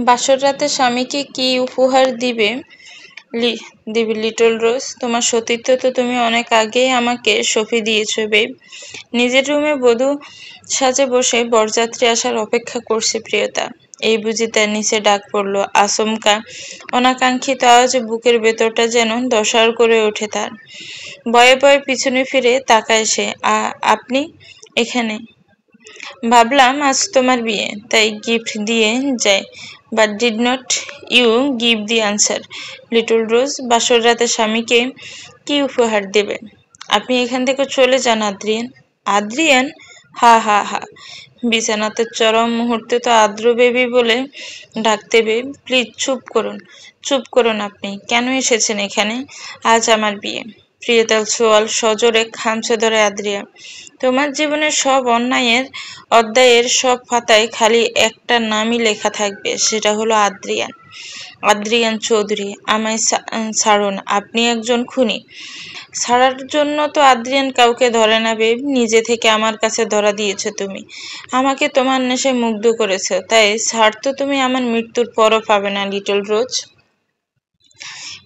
বাসর রাতে স্বামীকে কি উপহার দিবে লিটল রোজ? তোমার সতীত্ব তো তুমি অনেক আগেই আমাকে সঁপে দিয়েছো, বেব। নিজের রুমে বধূ সাজে বসে বরযাত্রী আসার অপেক্ষা করছে প্রিয়তা। এই বুঝি তার নিচে ডাক পড়লো। আচমকা অনাকাঙ্ক্ষিত আওয়াজে বুকের ভেতরটা যেন দশার করে ওঠে তার। ভয়ে ভয়ে পিছনে ফিরে তাকায় সে। আপনি এখানে? ভাবলাম আজ তোমার বিয়ে, তাই গিফট দিয়ে যাই। But did not you give the answer little rose? বাসর রাতে স্বামীকে কি উপহার দেবে? আপনি এখান থেকে চলে যান আদ্রিয়ান। আদ্রিয়ান? হা হা হা। বিছানাতে চরম মুহূর্তে তো আদ্র বেবি বলে ডাকতে বে। প্লিজ চুপ করুন আপনি। কেন এসেছেন এখানে? আজ আমার বিয়ে। প্রিয়তাল সোয়াল সজোরে খামছে ধরে আদ্রিয়া। তোমার জীবনের সব অধ্যায়ের সব পাতায় খালি একটা নামই লেখা থাকবে, সেটা হলো আদ্রিয়ান। আদ্রিয়ান চৌধুরী। আমায় ছাড়ুন, আপনি একজন খুনি। ছাড়ার জন্য তো আদ্রিয়ান কাউকে ধরে না বেব, নিজে থেকে আমার কাছে ধরা দিয়েছো তুমি। আমাকে তোমার নেশায় মুগ্ধ করেছো, তাই ছাড় তো তুমি আমার মৃত্যুর পরও পাবে না লিটল রোজ।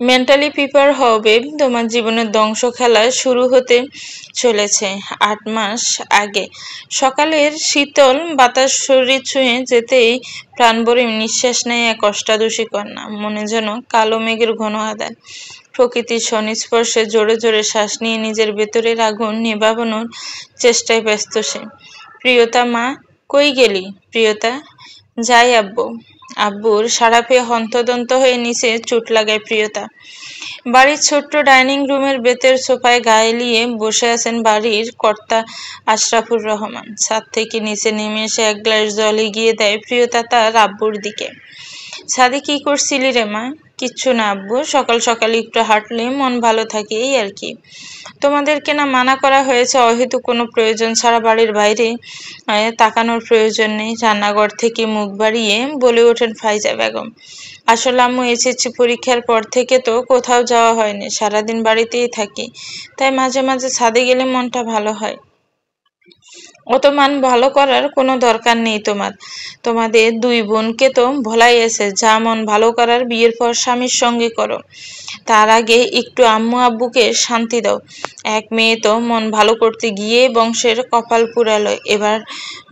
মেন্টালি প্রিপেয়ার হও বেব, তোমার জীবনের ধ্বংস খেলা শুরু হতে চলেছে 8 মাস আগে। সকালের শীতল বাতাস শরীর ছুঁয়ে যেতেই প্রাণ ভরে নিঃশ্বাস নেয় এক অষ্টাদশী কন্যা। মনে যেন কালো মেঘের ঘন আধার। প্রকৃতির সংস্পর্শে জোরে জোরে শ্বাস নিয়ে নিজের ভেতরের আগুন নেভানোর চেষ্টায় ব্যস্ত সে। প্রিয়তা মা, কই গেলি প্রিয়তা? যাই আব্বু। আব্বুর সাড়া পেয়ে হন্তদন্ত হয়ে নিচে চোট লাগায় প্রিয়তা। বাড়ির ছোট্ট ডাইনিং রুমের বেতের সোফায় গায়ে লিয়ে বসে আছেন বাড়ির কর্তা আশরাফুর রহমান। ছাদ থেকে নিচে নেমে এসে এক গ্লাস জল এগিয়ে দেয় প্রিয়তা তার আব্বুর দিকে। ছাদে কি করছিলি রে মা? কিচ্ছু না আব্বু, সকাল সকাল একটু হাঁটলে মন ভালো থাকে, এই আর কি। তোমাদেরকে না মানা করা হয়েছে অহেতুক কোনো প্রয়োজন ছাড়া বাড়ির বাইরে তাকানোর প্রয়োজন নেই? রান্নাঘর থেকে মুখ বাড়িয়ে বলে ওঠেন ফাইজা বেগম। আসলে আম্মু এসএসসি পরীক্ষার পর থেকে তো কোথাও যাওয়া হয়নি, সারাদিন বাড়িতেই থাকি, তাই মাঝে মাঝে ছাদে গেলে মনটা ভালো হয়। অত মান ভালো করার কোনো দরকার নেই তোমাদের দুই বোনকে তো ভোলাই এসে, যা মন ভালো করার বিয়ের পর স্বামীর সঙ্গে করো। তার আগে একটু আম্মু আব্বুকে শান্তি দাও। এক মেয়ে তো মন ভালো করতে গিয়ে বংশের কপাল পুড়ালো। এবার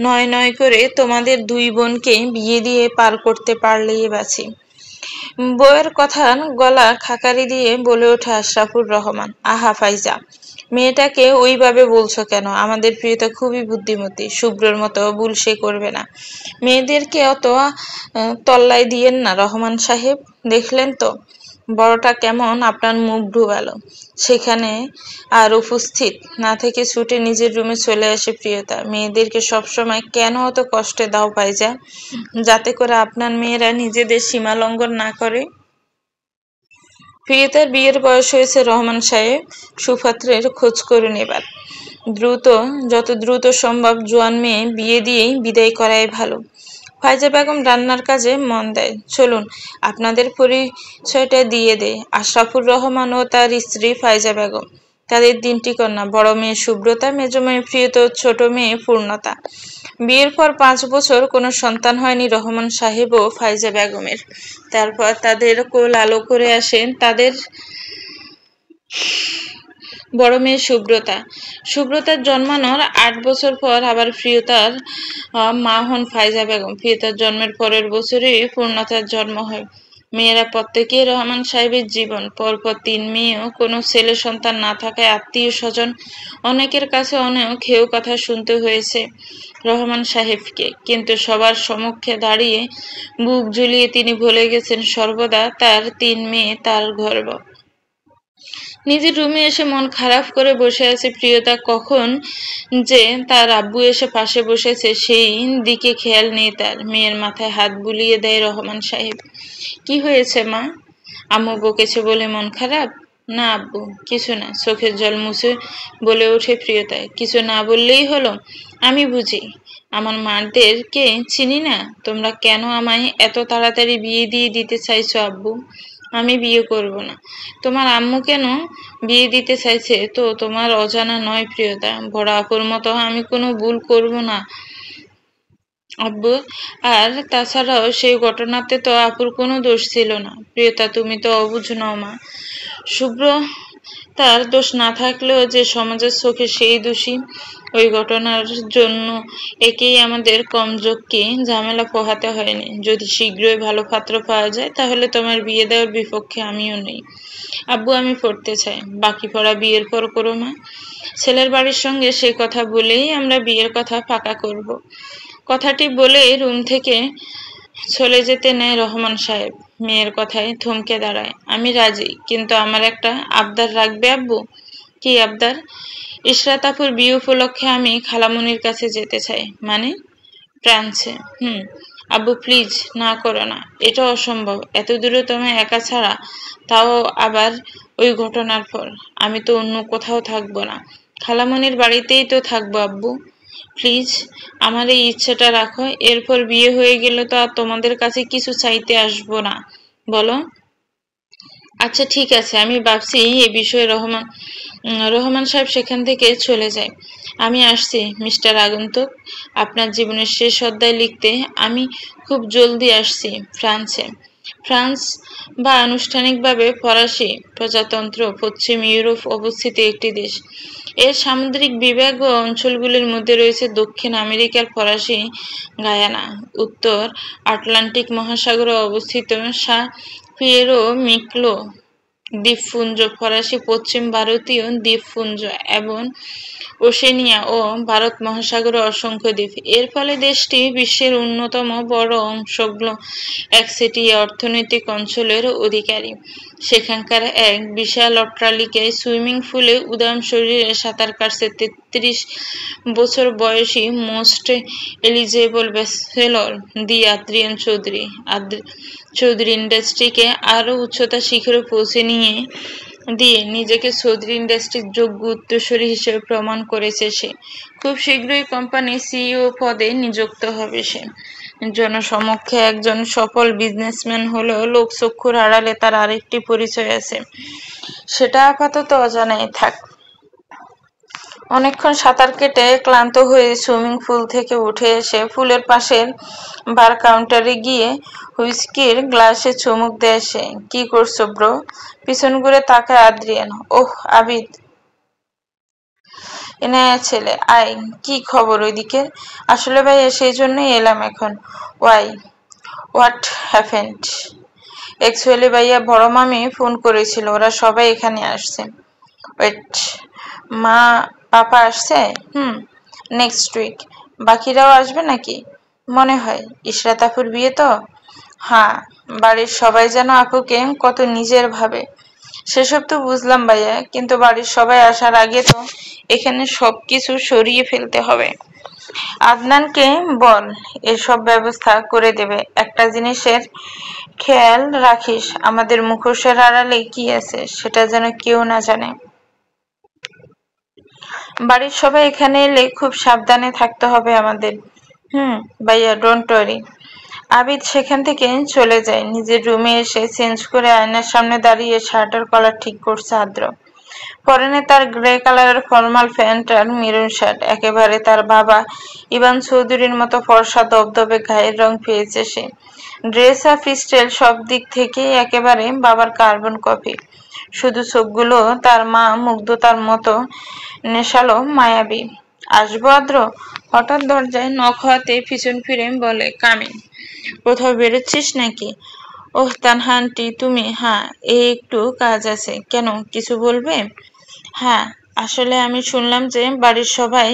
নয় নয় করে তোমাদের দুই বোনকে বিয়ে দিয়ে পার করতে পারলেই বাঁচি। বউয়ের কথার গলা খাকারি দিয়ে বলে ওঠে আশরাফুর রহমান। আহা ফাইজা, মেয়েটাকে ওইভাবে বলছো কেন? আমাদের প্রিয়তা খুবই বুদ্ধিমতী, শুভ্রর মতো ভুল সে করবে না। মেয়েদেরকে অত তল্লাই দিয়েন না রহমান সাহেব। দেখলেন তো বড়টা কেমন আপনার মুখ ডুবালো। সেখানে আর উপস্থিত না থেকে ছুটে নিজের রুমে চলে আসে প্রিয়তা। মেয়েদেরকে সবসময় কেন অত কষ্টে দাও পাইজা, যাতে করে আপনার মেয়েরা নিজেদের সীমা লঙ্ঘন না করে? প্রিয়তার বিয়ের বয়স হয়েছে রহমান সাহেব, সুপাত্রের খোঁজ করুন এবার। যত দ্রুত সম্ভব জোয়ান মেয়ে বিয়ে দিয়েই বিদায় করাই ভালো। ফাইজা বেগম রান্নার কাজে মন দেয়। চলুন আপনাদের পরিচয়টা দিয়ে দেয়। আশরাফুর রহমান ও তার স্ত্রী ফাইজা বেগম। তাদের 3টি কন্যা, বড় মেয়ে সুব্রতা, মেজ মেয়ে প্রিয়তা, ছোট মেয়ে পূর্ণতা। বিয়ের পর 5 বছর কোনো সন্তান হয়নি রহমান সাহেব ও ফাইজা বেগমের। তারপর তাদের কোল আলো করে আসেন তাদের বড় মেয়ে সুব্রতার জন্মানোর 8 বছর পর আবার প্রিয়তার মা হন ফাইজা বেগম। প্রিয়তার জন্মের পরের বছরই পূর্ণতার জন্ম হয়। মেয়েরা প্রত্যেকেই রহমান সাহেবের জীবন। পরপর 3 মেয়েও কোনো ছেলে সন্তান না থাকায় আত্মীয় স্বজন অনেকের কাছে অনেক হেয় কথা শুনতে হয়েছে রহমান সাহেবকে। কিন্তু সবার সম্মুখে দাঁড়িয়ে বুক ঝুলিয়ে তিনি ভুলে গেছেন সর্বদা তার 3 মেয়ে তার গর্ব। নিজের রুমে এসে মন খারাপ করে বসে আছে প্রিয়তা। কখন যে তার আব্বু এসে পাশে বসেছে সেই দিকে খেয়াল নেই তার। মেয়ের মাথায় হাত বুলিয়ে দেয় রহমান সাহেব। কি হয়েছে মা? আম্মু বকেছে বলে মন খারাপ? না আব্বু, কিছু না। চোখের জল মুছে বলে ওঠে প্রিয়তা। কিছু না বললেই হলো? আমি বুঝি আমার মাদেরকে চিনি না? তোমরা কেন আমায় এত তাড়াতাড়ি বিয়ে দিয়ে দিতে চাইছো আব্বু? আমি বিয়ে করব না। তোমার আম্মু কেন বিয়ে দিতে চাইছে তো তোমার অজানা নয় প্রিয়তা। বড় আপুর মতো আমি কোনো ভুল করব না। আব্বু, আর তাছাড়াও সেই ঘটনাতে তো আপুর কোনো দোষ ছিল না। প্রিয়তা, তুমি তো অবুঝ নও মা। শুভ্র তার দোষ না থাকলেও যে সমাজের চোখে সেই দোষী। ওই ঘটনার জন্য একেই আমাদের কমযোগকে ঝামেলা পোহাতে হয়নি। যদি শীঘ্রই ভালো পাত্র পাওয়া যায় তাহলে তোমার বিয়ে দেওয়ার বিপক্ষে আমিও নেই। আব্বু, আমি পড়তে চাই। বাকি পড়া বিয়ের পর করো মা। ছেলের বাড়ির সঙ্গে সেই কথা বলেই আমরা বিয়ের কথা পাকা করব। কথাটি বলে রুম থেকে চলে যেতে নেয় রহমান সাহেব। মেয়ের কথায় থমকে দাঁড়ায়। আমি রাজি, কিন্তু আমার একটা আবদার রাখবে আব্বু? কি আবদার? ইশরাত আপুর বিয়ে উপলক্ষে আমি খালামণির কাছে যেতে চাই। মানে? ফ্রান্সে। আব্বু প্লিজ, না করো না, এটা অসম্ভব। এত দূরে তোমায় একা ছাড়া, তাও আবার ওই ঘটনার পর। আমি তো অন্য কোথাও থাকবো না, খালামণির বাড়িতেই তো থাকবো আব্বু। প্লিজ, আমার এই ইচ্ছাটা রাখো। এরপর বিয়ে হয়ে গেলে তো আর তোমাদের কাছে কিছু চাইতে আসবো না, বলো? আচ্ছা ঠিক আছে, আমি ভাবছি এ বিষয়ে রহমান সাহেব সেখান থেকে চলে যায়। আমি আসছি মিস্টার আগন্তুক, আপনার জীবনের শেষ অধ্যায় লিখতে। আমি খুব জলদি আসছি ফ্রান্সে। ফ্রান্স বা আনুষ্ঠানিকভাবে ফরাসি প্রজাতন্ত্র পশ্চিম ইউরোপ অবস্থিত একটি দেশ। এর সামুদ্রিক বিভাগ ও অঞ্চলগুলির মধ্যে রয়েছে দক্ষিণ আমেরিকার ফরাসি গায়ানা, উত্তর আটলান্টিক মহাসাগরে অবস্থিত সা পিয়েরো মিক্লো দ্বীপপুঞ্জ, ফরাসি পশ্চিম ভারতীয় দ্বীপপুঞ্জ এবং ওশেনিয়া ও ভারত মহাসাগরে অসংখ্য দ্বীপ। এর ফলে দেশটি বিশ্বের অন্যতম বড় অংশগুলো একচেটিয়া অর্থনৈতিক অঞ্চলের অধিকারী। সেখানকার এক বিশাল অট্টালিকায় সুইমিং পুলে উদাম শরীরে সাঁতার কাটছে ৩৩ বছর বয়সী মোস্ট এলিজেবল ব্যাচেলর দি আদ্রিয়ান চৌধুরী। চৌধুরী ইন্ডাস্ট্রিকে আরও উচ্চতা শিখরে পৌঁছে দিয়ে নিজেকে চৌধুরী ইন্ডাস্ট্রির যোগ্য উত্তরসূরি হিসেবে প্রমাণ করেছে সে। খুব শীঘ্রই কোম্পানির সিইও পদে নিযুক্ত হবে সে। জনসমক্ষে একজন সফল বিজনেসম্যান হলেও লোকচক্ষুর আড়ালে তার আরেকটি পরিচয় আছে, সেটা আপাতত অজানাই থাক। অনেকক্ষণ সাঁতার কেটে ক্লান্ত হয়ে সুইমিং পুল থেকে উঠে এসে পুলের পাশের বার কাউন্টারে গিয়ে হুইস্কির গ্লাসে চুমুক দেয় সে। কি করছো ব্রো? পিছন ঘুরে তাকায় আদ্রিয়ান। ওহ আবিদ, এনায়া ছেলে, আয়। কি খবর ওইদিকে? আসলে ভাইয়া, সেই জন্যই এলাম এখন। Y, what happened? অ্যাকচুয়ালি ভাইয়া, বড় মামি ফোন করেছিল, ওরা সবাই এখানে আসছে। ওয়েট, মা পাপা আসছে? Next week. বাকিরাও আসবে নাকি? মনে হয়। ইশরাত আপুর বিয়ে তো। হ্যাঁ, বাড়ির সবাই যেন আপুকে কত নিজের ভাবে। সেসব তো বুঝলাম ভাইয়া, কিন্তু বাড়ির সবাই আসার আগে তো এখানে সবকিছু সরিয়ে ফেলতে হবে। আদনানকে বল এসব ব্যবস্থা করে দেবে। একটা জিনিসের খেয়াল রাখিস, আমাদের মুখোশের আড়ালে কি আছে সেটা যেন কেউ না জানে। বাড়ির সবাই এখানে এলে খুব সাবধানে থাকতে হবে আমাদের। ভাইয়া, ডোন্ট ওয়ারি। আবিদ সেখান থেকে চলে যায়। নিজের রুমে এসে চেঞ্জ করে আয়নার সামনে দাঁড়িয়ে শার্টের কলার ঠিক করছে আদ্র। পরনে তার গ্রে কালারের ফর্মাল প্যান্ট আর মেরুন শার্ট। একেবারে তার বাবা ইভান চৌধুরীর মতো ফর্সা দবদবে গায়ের রং পেয়েছে সে। ড্রেস আপ স্টাইল সব দিক থেকেই একেবারে বাবার কার্বন কপি। শুধু চোখগুলো তার মা মুগ্ধতার মতো নেশালো, মায়াবী। আসবো আদ্র? হঠাৎ দরজায় নক হওয়াতে পিছন ফিরে বলে, কামিন। কোথাও বেরোচ্ছিস নাকি? ওহ তানহা আন্টি, তুমি? হ্যাঁ, এই একটু কাজ আছে। কেন, কিছু বলবে? হ্যাঁ, আসলে আমি শুনলাম যে বাড়ির সবাই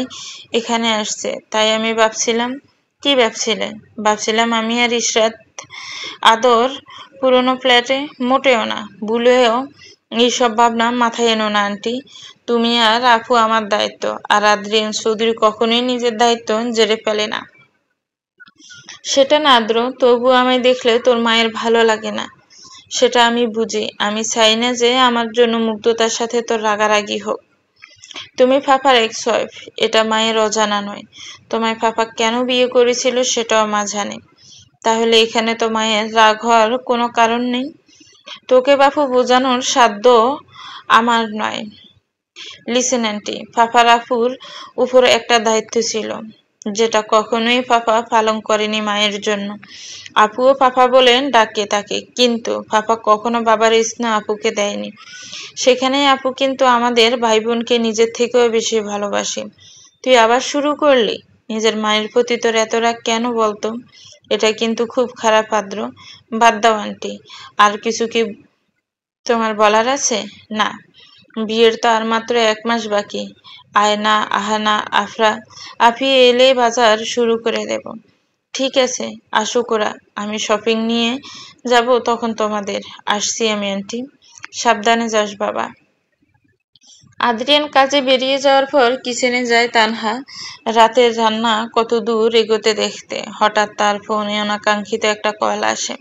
এখানে আসছে, তাই আমি ভাবছিলাম। কি ভাবছিলেন? ভাবছিলাম আমি আর ইশরাত আদর পুরনো ফ্ল্যাটে। মোটেও না, ভুলেও এইসব ভাবনা মাথায় এনো না আন্টি। তুমি আর আপু আমার দায়িত্ব, আর আদ্রিয়ান চৌধুরী কখনোই নিজের দায়িত্ব জেরে ফেলে না। সেটা না আদ্র, তবু আমায় দেখলে তোর মায়ের ভালো লাগে না। সেটা আমি বুঝি। আমি চাই না যে আমার জন্য মুগ্ধতার সাথে তোর রাগারাগি হোক। তুমি পাপার এক্স ওয়াইফ, এটা মায়ের অজানা নয়। তোমায় পাপা কেন বিয়ে করেছিল সেটাও মা জানে। তাহলে এখানে তো মায়ের রাগ হওয়ার কোনো কারণ নেই। তোকে বাপু বোঝানোর সাধ্য আমার নয়। লিসেন আন্টি, পাপার আপুর উপর একটা দায়িত্ব ছিল। যেটা কখনোই পাপা পালন করেনি মায়ের জন্য। আপুও পাপা বলে ডাকে তাকে, কিন্তু পাপা কখনো বাবার স্নেহ আপুকে দেয়নি। সেখানেই আপু কিন্তু আমাদের ভাই বোনকে নিজের থেকেও বেশি ভালোবাসে। তুই আবার শুরু করলি? নিজের মায়ের প্রতি তোর এত রাগ কেন বলতো? এটা কিন্তু খুব খারাপ আদ্র। বাদ দাও আন্টি। আর কিছু কি তোমার বলার আছে? না, বিয়ের তো আর মাত্র 1 মাস বাকি। আয়না, আহানা, আফরা, আফি এলে বাজার শুরু করে দেব। ঠিক আছে, আসুক ওরা। আমি শপিং নিয়ে যাব তখন তোমাদের। আসছি আমি আন্টি। সাবধানে যাস বাবা। আদ্রিয়ান কাজে বেরিয়ে যাওয়ার পর কিচেনে যায় তানহা রাতের রান্না কত দূর এগোতে দেখতে। হঠাৎ তার ফোনে অনাকাঙ্ক্ষিত একটা কল আসে।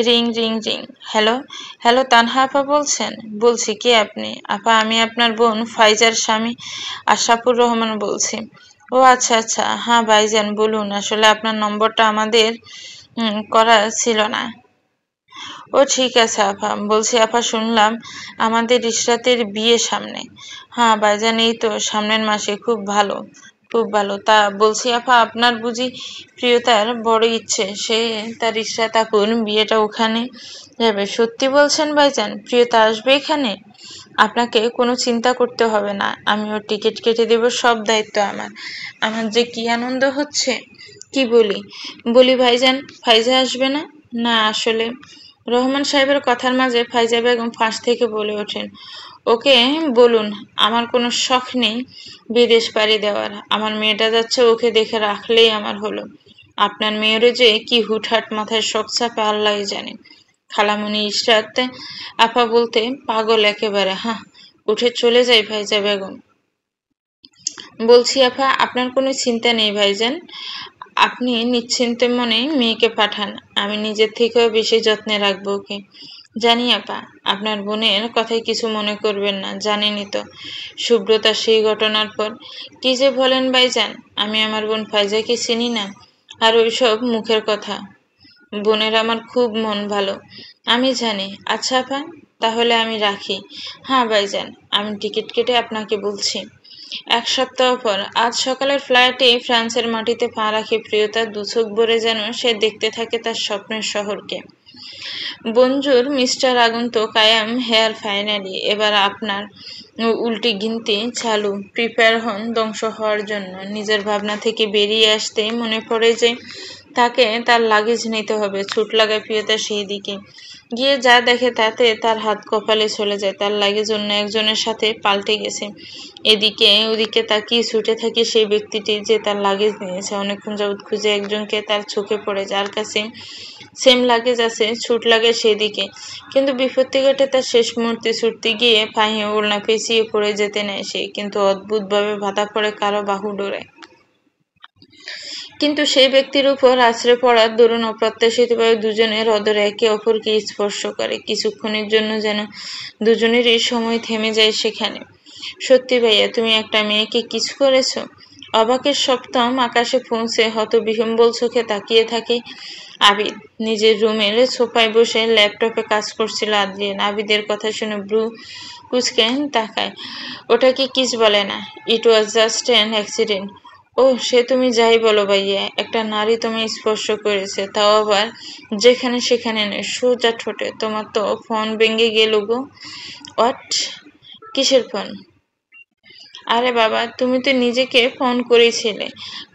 Ring ring ring. Hello, hello Tanha আপা বলছেন? বলছি, কে আপনি? আপা, আমি আপনার বোন ফাইজার স্বামী আশরাফুর রহমান বলছি। ও আচ্ছা আচ্ছা, হ্যাঁ ভাইজান বলুন। আসলে আপনার নম্বরটা আমাদের করা ছিল না। ও ঠিক আছে আপা। বলছি আপা, শুনলাম আমাদের ইশরাতের বিয়ে সামনে। হ্যাঁ ভাইজান, এই তো সামনের মাসে। খুব ভালো, খুব ভালো। তা বলছি আপা, আপনার বুঝি প্রিয়তার বড় ইচ্ছে সে তার ইশরাত আপুর বিয়েটা ওখানে যাবে? সত্যি বলছেন ভাইজান? প্রিয়তা আসবে এখানে? আপনাকে কোনো চিন্তা করতে হবে না, আমি ওর টিকিট কেটে দেব। সব দায়িত্ব আমার। আমার যে কি আনন্দ হচ্ছে! কি বলি বলি ভাইজান, ফাইজা আসবে না? না আসলে। রহমান সাহেবের কথার মাঝে ফাইজা বেগম ফাঁস থেকে বলে ওঠেন, ওকে বলুন আমার কোনো শখ নেই বিদেশ পাড়ি দেওয়ার। আমার মেয়েটা যাচ্ছে, ওকে দেখে রাখলেই আমার হলো। আপনার মেয়েরও যে কি হুটহাট মাথায় শখ চাপে আল্লাহই জানে। খালামণি ইশরাত আপা বলতে পাগল একেবারে। হাঁ, উঠে চলে যাই ফাইজা বেগম। বলছি আপা, আপনার কোনো চিন্তা নেই ভাইজান। আপনি নিশ্চিন্তে মনে মেয়েকে পাঠান। আমি নিজের থেকেও বেশি যত্নে রাখবো ওকে। জানি আপা, আপনার বোনের কথায় কিছু মনে করবেন না। জানেনই তো সুব্রতা সেই ঘটনার পর। কি যে বলেন ভাইজান, আমি আমার বোন ফাইজাকে চিনি না। আর ওইসব মুখের কথা। বোনের আমার খুব মন ভালো, আমি জানি। আচ্ছা আপা, তাহলে আমি রাখি। হ্যাঁ ভাইজান, আমি টিকিট কেটে আপনাকে বলছি। 1 সপ্তাহ পর আজ সকালের ফ্লাইটে ফ্রান্সের মাটিতে পা রাখে প্রিয়তা। দুচোখ ভরে যেন সে দেখতে থাকে তার স্বপ্নের শহরকে। বঞ্জুর মিস্টার আগন্তুক, আই অ্যাম হেয়ার ফাইনালি। এবার আপনার উল্টি গিনতি চালু। প্রিপেয়ার হন ধ্বংস হওয়ার জন্য। নিজের ভাবনা থেকে বেরিয়ে আসতে মনে পড়ে যে তাকে তার লাগেজ নিতে হবে। ছুট লাগায় প্রিয়তা সেই দিকে গিয়ে যা দেখে তাতে তার হাত কপালে চলে যায়। তার লাগেজ অন্য একজনের সাথে পাল্টে গেছে। এদিকে ওদিকে তাকিয়ে ছুটে থাকে সেই ব্যক্তিটি যে তার লাগেজ নিয়েছে। অনেকক্ষণ যাবৎ খুঁজে একজনকে তার চোখে পড়ে, যার কাছে সেম লাগেজ আছে। ছুট লাগে সেদিকে, কিন্তু বিপত্তি ঘটে তার শেষ মুহূর্তে। ছুটতে গিয়ে পায়ে ওড়না পেঁচিয়ে পড়ে যেতে নেয় সে, কিন্তু অদ্ভুতভাবে বাধা পড়ে কারো বাহু ডোরায়। কিন্তু সেই ব্যক্তির উপর আছড়ে পড়ার দরুন অপ্রত্যাশিতভাবে দুজনের অদরে একে অপরকে স্পর্শ করে। কিছুক্ষণের জন্য যেন দুজনেরই সময় থেমে যায় সেখানে। সত্যি ভাইয়া, তুমি একটা মেয়েকে কিস করেছো? অবাকের সপ্তম আকাশে পৌঁছে হতবিহ্বল চোখে তাকিয়ে থাকে আবিদ। নিজের রুমের সোফায় বসে ল্যাপটপে কাজ করছিল আদ্রিয়ান। আবিদের কথা শুনে ব্রু কুচকে তাকায়। ওটাকে কিস বলে না, ইট ওয়াজ জাস্ট অ্যান অ্যাক্সিডেন্ট। ওহ, সে তুমি যাই বলো ভাইয়া, একটা নারী তোমায় স্পর্শ করেছে, তাও আবার যেখানে সেখানে নয়, সোজা ঠোঁটে। তোমার তো ফোন ভেঙে গেল গো। হোয়াট? কিসের ফোন? আরে বাবা, তুমি তো নিজেকে ফোন করেছিলে।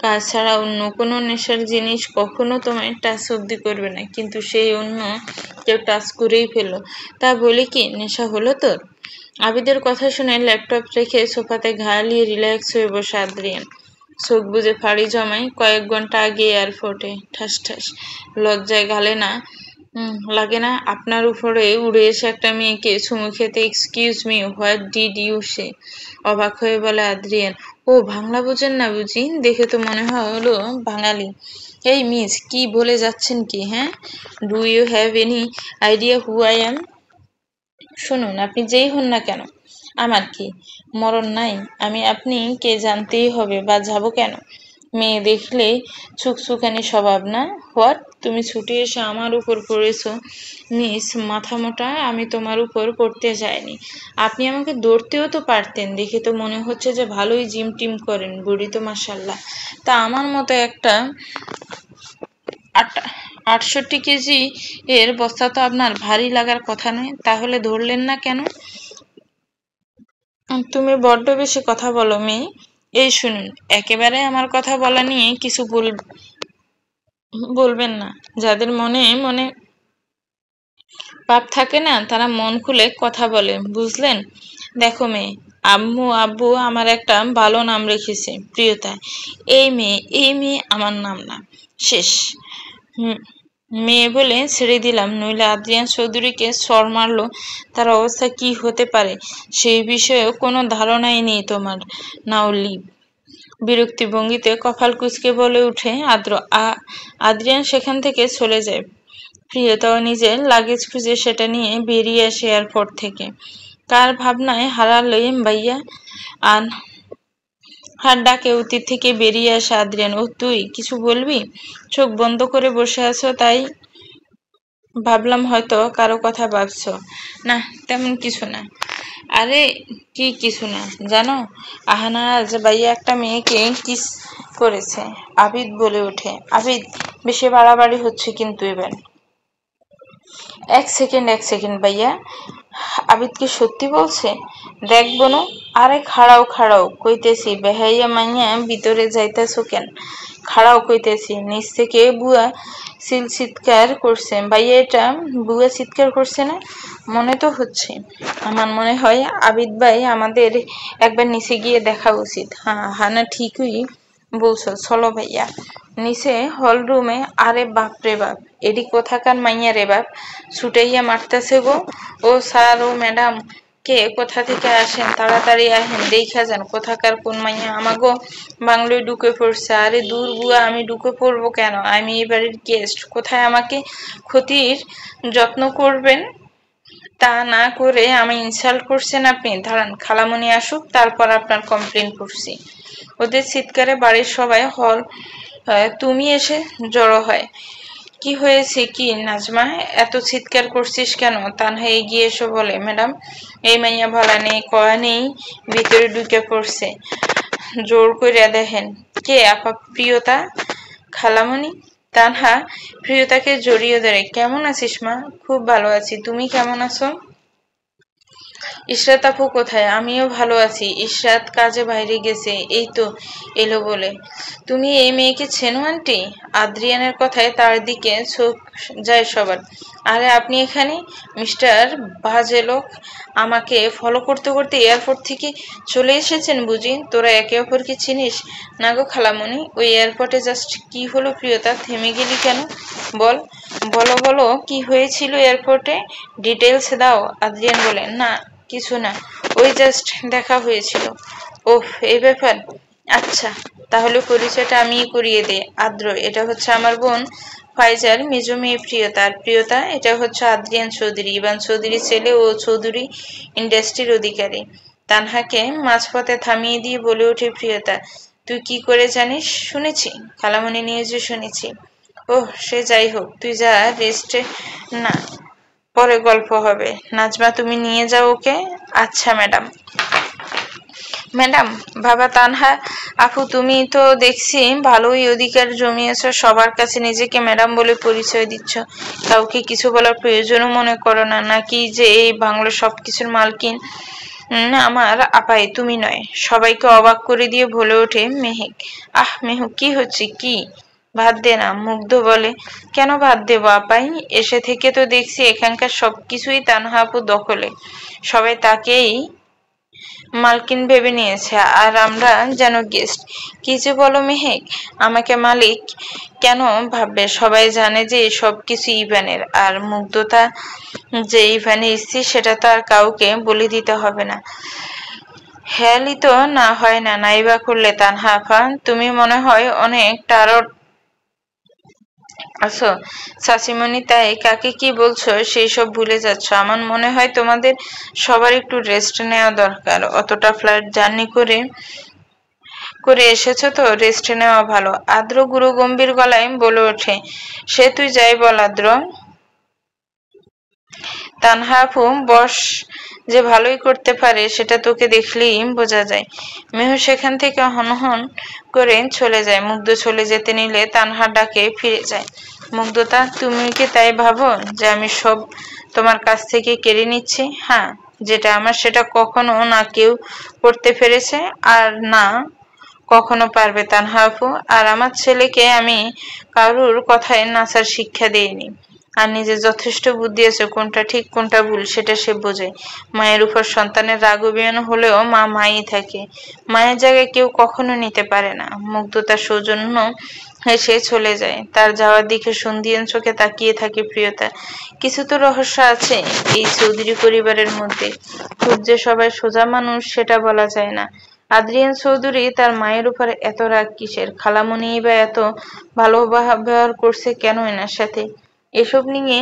কাজ ছাড়া অন্য কোনো নেশার জিনিস কখনো তোমায় টাচ অব্দি করবে না, কিন্তু সেই অন্য কেউ টাচ করেই ফেললো। তা বলে কি নেশা হলো তোর? আবিদের কথা শুনে ল্যাপটপ রেখে সোফাতে ঘাড়িয়ে রিল্যাক্স হয়ে বসে আদ্রিয়ান। চোখ বুজে ফাড়ি জমায়। কয়েক ঘন্টা আগে এয়ারপোর্টে ঠাস ঠাস লজ্জায় গালে না লাগে না আপনার উপরে উড়ে এসে একটা মেয়েকে চুমু খেতে। Excuse me, what did you say? অবাক হয়ে বলে আদ্রিয়ান। ও বাংলা বোঝেন না বুঝি? দেখে তো মনে হলো বাঙালি। এই মিস, কি বলে যাচ্ছেন কি? হ্যাঁ, do you have any idea who I am? শুনুন, আপনি যেই হন না কেন, আমার কি মরণ নাই? আমি আপনি কে জানতেই হবে, বা যাব কেন? মেয়ে দেখলে চুকচুকানি স্বভাব না? হোয়াট, তুমি ছুটে এসে আমার উপর পড়েছো? মিস মাথামোটা, আমি তোমার উপর পড়তে যাইনি। আপনি আমাকে ধরতেও তো পারতেন। দেখে তো মনে হচ্ছে যে ভালোই জিম টিম করেন। বুড়ি তো মাশাল্লাহ। তা আমার মতো একটা 68 কেজি এর বস্তা তো আপনার ভারী লাগার কথা নয়। তাহলে ধরলেন না কেন? তুমি বড্ড বেশি কথা বলো মেয়ে। এই শুনুন, একেবারে আমার কথা বলা নিয়ে কিছু বলবেন না। যাদের মনে মনে পাপ থাকে না, তারা মন খুলে কথা বলে, বুঝলেন? দেখো মেয়ে, আব্বু আমার একটা ভালো নাম রেখেছে, প্রিয়তা। এই মেয়ে আমার নাম না। শেষ। মেয়ে বলে ছেড়ে দিলাম, নইলে আদ্রিয়ান চৌধুরীকে চড় মারলো তার অবস্থা কি হতে পারে সেই বিষয়েও কোনো ধারণাই নেই তোমার। নাও লিভ। বিরক্তি ভঙ্গিতে কপাল কুঁচকে বলে উঠে আদ্রিয়ান সেখান থেকে চলে যায়। প্রিয়তাও নিজের লাগেজ খুঁজে সেটা নিয়ে বেরিয়ে আসে এয়ারপোর্ট থেকে। কার ভাবনায় হারালে ভাইয়া? হার ডাকে অতীত থেকে বেরিয়ে আসে আদ্রিয়ান। ও তুই কিছু বলবি? চোখ বন্ধ করে বসে আছো তাই ভাবলাম হয়তো কারো কথা ভাবছো। না, তেমন কিছু না। আরে কি কিছু না? জানো, আহানা আজ ভাইয়া একটা মেয়েকে কিস করেছে। আবিদ বলে ওঠে। আবিদ, বেশি বাড়াবাড়ি হচ্ছে কিন্তু এবার। এক সেকেন্ড ভাইয়া, আবিদ কি সত্যি বলছে? দেখ বনু, আরে খাড়াও কইতেছি, বেহাইয়া মাইয়া ভিতরে যাইতেছো কেন? খাড়াও কইতেছি। নিচ থেকে বুয়া চিৎকার করছে। ভাইয়া, এটা বুয়া চিৎকার করছে না? মনে তো হচ্ছে। আমার মনে হয় আবিদ ভাই, আমাদের একবার নিচে গিয়ে দেখা উচিত। হানা ঠিকই বলছো, চলো ভাইয়া। নিচে হল রুমে। আরে বাপ রে বাপ, এডি কোথাকার মাইয়া রে বাপ, ছুটাইয়া মারতেছে গো। ও স্যার, ও ম্যাডাম, কে কোথা থেকে আসেন? তাড়াতাড়ি আহেন, দেখা যান কোথাকার কোন মাইয়া আমাগো বাংলোয় ঢুকে পড়ছে। আরে দূর বুয়া, আমি ঢুকে পড়বো কেন? আমি এবারের গেস্ট। কোথায় আমাকে ক্ষতির যত্ন করবেন তা না করে আমি ইনসাল্ট করছেন আপনি। দাঁড়ান, খালামণি আসুক, তারপর আপনার কমপ্লেন করছি। ওদের চিৎকারে বাড়ির সবাই হল তুমি এসে জড়ো হয়। কি হয়েছে কি নাজমা, এত চিৎকার করছিস কেন? তানহা এগিয়ে এসে বলে, ম্যাডাম, এই মাইয়া ভালা নেই কয়া নেই ভিতরে ঢুকে পড়ছে। জোর কইরা দেখেন। কে আপা? প্রিয়তা। খালামণি। তানহা প্রিয়তাকে জড়িয়ে ধরে, কেমন আছিস মা? খুব ভালো আছি, তুমি কেমন আছো? ইশরাত আপু কোথায়? আমিও ভালো আছি। ইশরাত কাজে বাইরে গেছে, এই তো এলো বলে। তুমি এই মেয়েকে চেনো আন্টি? আদ্রিয়ানের কথায় তার দিকে চোখ যায় সবার। আরে আপনি এখানে? মিস্টার বাজে লোক, আমাকে ফলো করতে করতে এয়ারপোর্ট থেকে চলে এসেছেন বুঝি? তোরা একে অপরকে চিনিস? না গো খালামণি, ওই এয়ারপোর্টে জাস্ট কি হলো প্রিয়তা? থেমে গেলি কেন? বল, বলো কি হয়েছিল এয়ারপোর্টে? ডিটেলস দাও। আদ্রিয়ান বলে, না কিছু না, ওই জাস্ট দেখা হয়েছিল। ওহ, এই ব্যাপার। আচ্ছা, তাহলে পরিচয়টা আমিই করিয়ে দেই। আদ্র, এটা হচ্ছে আমার বোন ফাইজার মেজো মেয়ে প্রিয়তা। আর প্রিয়তা, এটা হচ্ছে আদ্রিয়ান চৌধুরী, ইবান চৌধুরীর ছেলে ও চৌধুরী ইন্ডাস্ট্রির অধিকারী। তানহাকে মাঝপথে থামিয়ে দিয়ে বলে ওঠে প্রিয়তা, তুই কি করে জানিস? শুনেছি, খালামণি নিয়ে যে শুনেছি। ওহ, সে যাই হোক, তুই যা রেস্টে। না, পরে গল্প হবে। নাজমা, তুমি নিয়ে যাও ওকে। আচ্ছা ম্যাডাম। ম্যাডাম, বাবা তানহা আপু, তুমি তো দেখছি ভালোই অধিকার জমিয়েছ, সবার কাছে নিজেকে ম্যাডাম বলে পরিচয় দিচ্ছ। কাউকে কিছু বলার প্রয়োজনও মনে করো না নাকি যে এই বাংলার সবকিছুর মালকিন আমার আপাই, তুমি নয়? সবাইকে অবাক করে দিয়ে বলে ওঠে মেহেক। আহ মেহু, কি হচ্ছে কি? ভাত দে না। মুগ্ধ বলে, কেন ভাত দেবো আপাই? এসে থেকে তো দেখছি এখানকার সবকিছুই তানহা আপু দখলে। সবাই তাকেই মালকিন ভেবে নিয়েছে, আর আমরা যেন গেস্ট। কি যে বলো মেহেক, আমাকে মালিক কেন ভাববে? সবাই জানে যে সবকিছু ইভানের, আর মুগ্ধতা যে ইভানের স্ত্রী সেটা তো আর কাউকে বলে দিতে হবে না। হেয়ালি তো না হয় না, নাইবা করলে। তানহা আপা, তুমি মনে হয় অনেক টারট আছো চাচিমণি, তাই কাকে কি বলছো সেই সব ভুলে যাচ্ছ। আমার মনে হয় তোমাদের সবার একটু রেস্ট নেওয়া দরকার। অতটা ফ্লাইট জার্নি করে করে এসেছো তো, রেস্ট নেওয়া ভালো। আদ্র গুরু গম্ভীর গলায় বলে ওঠে। সে তুই যাই বল আদ্র। তানহা আপু বস যে ভালোই করতে পারে সেটা তোকে দেখলেই বোঝা যায়। মেহু সেখান থেকে হনহন করে চলে যায়। মুগ্ধ চলে যেতে নিলে তানহা ডাকে ফিরে যায়। মুগ্ধতা, তুমি কি তাই ভাবো যে আমি সব তোমার কাছ থেকে কেড়ে নিচ্ছি? হ্যাঁ, যেটা আমার সেটা কখনো না কেউ করতে পেরেছে আর না কখনো পারবে তানহা আপু। আর আমার ছেলেকে আমি কারুর কথায় নাচার শিক্ষা দেইনি। আর নিজের যথেষ্ট বুদ্ধি আছে, কোনটা ঠিক কোনটা ভুল সেটা সে বোঝে। মায়ের উপর সন্তানের রাগ অভিমান হলেও মা মাই থাকে। মায়ের জায়গায় কেউ কখনো নিতে পারে না। মুগ্ধতার সৌজন্য হেসে চলে যায়। তার যাওয়ার দিকে সন্ধিয়ান চোখে তাকিয়ে থাকে প্রিয়তা। কিছু তো রহস্য আছে এই চৌধুরী পরিবারের মধ্যে। খুব যে সবাই সোজা মানুষ সেটা বলা যায় না। আদ্রিয়ান চৌধুরী তার মায়ের উপর এত রাগ কিসের? খালামণি বা এত ভালো ব্যবহার করছে কেন এনার সাথে? এসব নিয়ে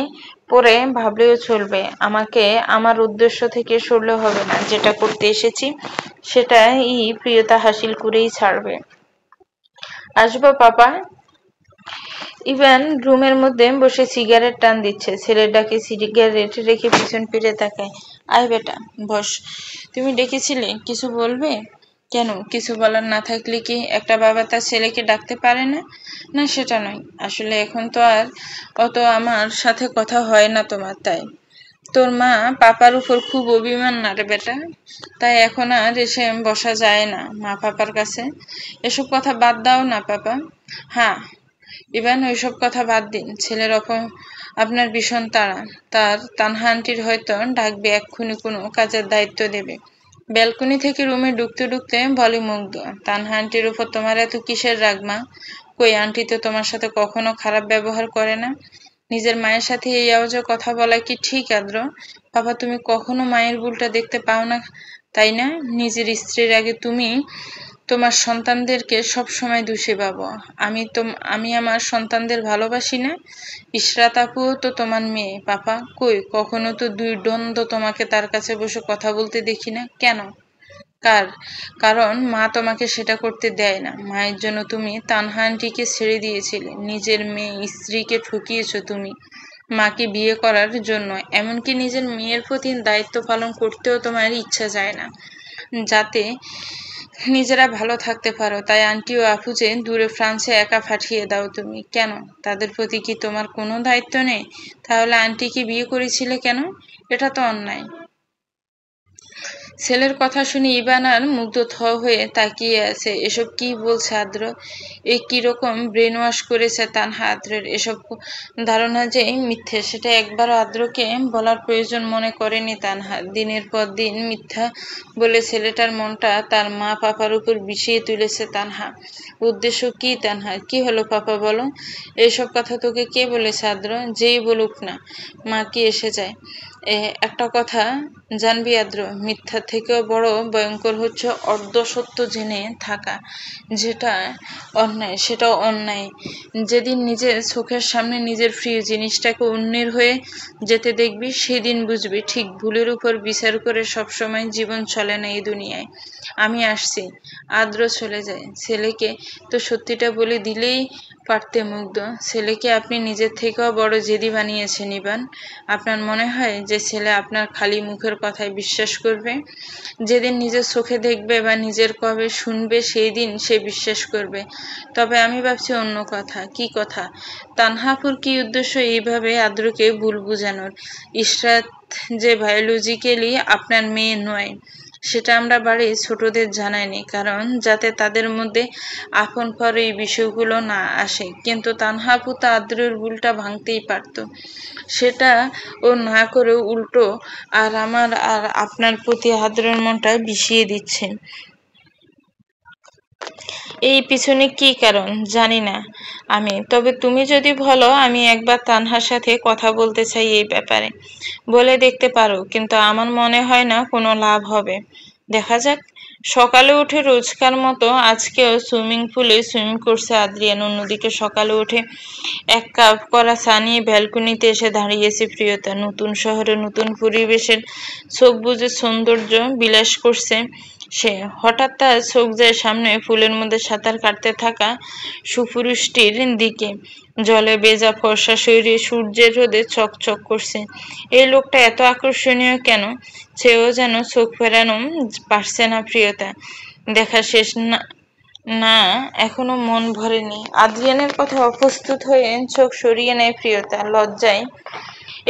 পরে ভাবলেও চলবে। আমাকে আমার উদ্দেশ্য থেকে সরলে হবে না। যেটা করতে এসেছি সেটাই প্রিয়তা হাসিল করেই ছাড়বে। আসবো পাপা? ইভান রুমের মধ্যে বসে সিগারেট টান দিচ্ছে। ছেলের ডাকে সিগারেট রেখে পিছন ফিরে তাকায়। আয় বেটা, বস। তুমি ডেকেছিলে, কিছু বলবে? কেন, কিছু বলার না থাকলে কি একটা বাবা তার ছেলেকে ডাকতে পারে না? না, সেটা নয়। আসলে এখন তো আর অত আমার সাথে কথা হয় না তোমার, তাই। তোর মা পাপার উপর খুব অভিমান না রে বেটা, তাই এখন আর এসে বসা যায় না মা পাপার কাছে। এসব কথা বাদ দাও না পাপা। হ্যাঁ, ইভান ওইসব কথা বাদ দিন। ছেলের আপনার ভীষণ তাড়া। তার তানহা আন্টির হয়তো ডাকবে, এক্ষুনি কোনো কাজের দায়িত্ব দেবে। ব্যালকনি থেকে রুমে ঢুকতে ঢুকতে বলে মুগ্ধ, তানহা আন্টির উপর তোমার এত কিসের রাগ মা? কই, আন্টি তো তোমার সাথে কখনো খারাপ ব্যবহার করে না। নিজের মায়ের সাথে এই আওয়াজে কথা বলা কি ঠিক আদ্র? বাবা, তুমি কখনো মায়ের ভুলটা দেখতে পাও না, তাই না? নিজের স্ত্রীর আগে তুমি তোমার সন্তানদেরকে সব সময় দোষী ভাবো। আমি আমার সন্তানদের ভালোবাসি না? ইশরাত আপুও তো তোমার মেয়ে পাপা। কই, কখনো তো দুই দ্বন্দ্ব তোমাকে তার কাছে বসে কথা বলতে দেখি না কেন? কার কারণ মা তোমাকে সেটা করতে দেয় না। মায়ের জন্য তুমি তানহা আন্টিকে ছেড়ে দিয়েছিলে। নিজের মেয়ে স্ত্রীকে ঠকিয়েছো তুমি মাকে বিয়ে করার জন্য। এমনকি নিজের মেয়ের প্রতি দায়িত্ব পালন করতেও তোমার ইচ্ছা যায় না, যাতে নিজেরা ভালো থাকতে পারো। তাই আন্টি ও আপু যে দূরে ফ্রান্সে একা পাঠিয়ে দাও তুমি। কেন, তাদের প্রতি কি তোমার কোনো দায়িত্ব নেই? তাহলে আন্টিকে বিয়ে করেছিলে কেন? এটা তো অন্যায়। ছেলের কথা শুনে ইভান আর মুগ্ধ থ হয়ে তাকিয়ে আছে। এসব কি বলছে আদ্র? এ কিরকম ব্রেন ওয়াশ করেছে তানহা আদ্রের? এসব ধারণা যে মিথ্যে সেটা একবারও আদ্রকে বলার প্রয়োজন মনে করেনি তানহা। দিনের পর দিন মিথ্যা বলে ছেলেটার মনটা তার মা পাপার উপর বিষিয়ে তুলেছে তানহা। উদ্দেশ্য কি তানহা? কি হলো পাপা বলো? এইসব কথা তোকে কে বলেছে আদ্র? যেই বলুক না, মা কি এসে যায়। একটা কথা জানবি আদ্র, মিথ্যা থেকেও বড় ভয়ঙ্কর হচ্ছে অর্ধসত্য জেনে থাকা। যেটা অন্যায় সেটাও অন্যায়। যেদিন নিজের চোখের সামনে নিজের প্রিয় জিনিসটাকে অন্যের হয়ে যেতে দেখবি, সেদিন বুঝবি ঠিক ভুলের উপর বিচার করে সবসময় জীবন চলে না এই দুনিয়ায়। আমি আসছি। আদ্র চলে যায়। ছেলেকে তো সত্যিটা বলে দিলেই পারতে মুগ্ধ। ছেলেকে আপনি নিজের থেকেও বড় জেদি বানিয়েছেন ইভান। আপনার মনে হয় যে ছেলে আপনার খালি মুখের কথায় বিশ্বাস করবে? যেদিন নিজের চোখে দেখবে বা নিজের কবে শুনবে সেই দিন সে বিশ্বাস করবে। তবে আমি ভাবছি অন্য কথা। কি কথা? তানহাপুর কি উদ্দেশ্য এইভাবে আদ্রকে ভুল বুঝানোর? ইশরাত যে বায়োলজিক্যালি আপনার মেয়ে নয় সেটা আমরা বাড়ির ছোটদের জানাইনি, কারণ যাতে তাদের মধ্যে আপন পর এই বিষয়গুলো না আসে। কিন্তু তানহা আপু তো আদ্রের ভুলটা ভাঙতেই পারত। সেটা ও না করে উল্টো আর আমার আর আপনার প্রতি আদ্রের মনটা বিষিয়ে দিচ্ছে। এই পিছনে কি কারণ জানি না আমি। তবে তুমি যদি বলো আমি একবার তানহার সাথে কথা বলতে চাই এই ব্যাপারে, বলে দেখতে পারো, কিন্তু আমার মনে হয় না কোনো লাভ হবে। দেখা যাক। সকালে উঠে রোজকার মতো আজকেও সুইমিং পুলে সুইমিং করছে আদ্রিয়ান। অন্যদিকে সকালে উঠে এক কাপ করা চা নিয়ে ব্যালকনিতে এসে দাঁড়িয়েছে প্রিয়তা। নতুন শহরে নতুন পরিবেশের চোখ বুজে সৌন্দর্য বিলাস করছে সে। হঠাৎ তার চোখ যায় সামনে ফুলের মধ্যে সাঁতার কাটতে থাকা সুপুরুষটির দিকে। জলে ভেজা ফর্সা শরীরে সূর্যের রোদে চকচক করছে। এই লোকটা এত আকর্ষণীয় কেন? সেও যেন চোখ ফেরানো পারছে না প্রিয়তা। দেখা শেষ না না এখনো মন ভরেনি। আদ্রিয়ানের কথা অপ্রস্তুত হয়ে চোখ সরিয়ে নেয় প্রিয়তা। লজ্জায়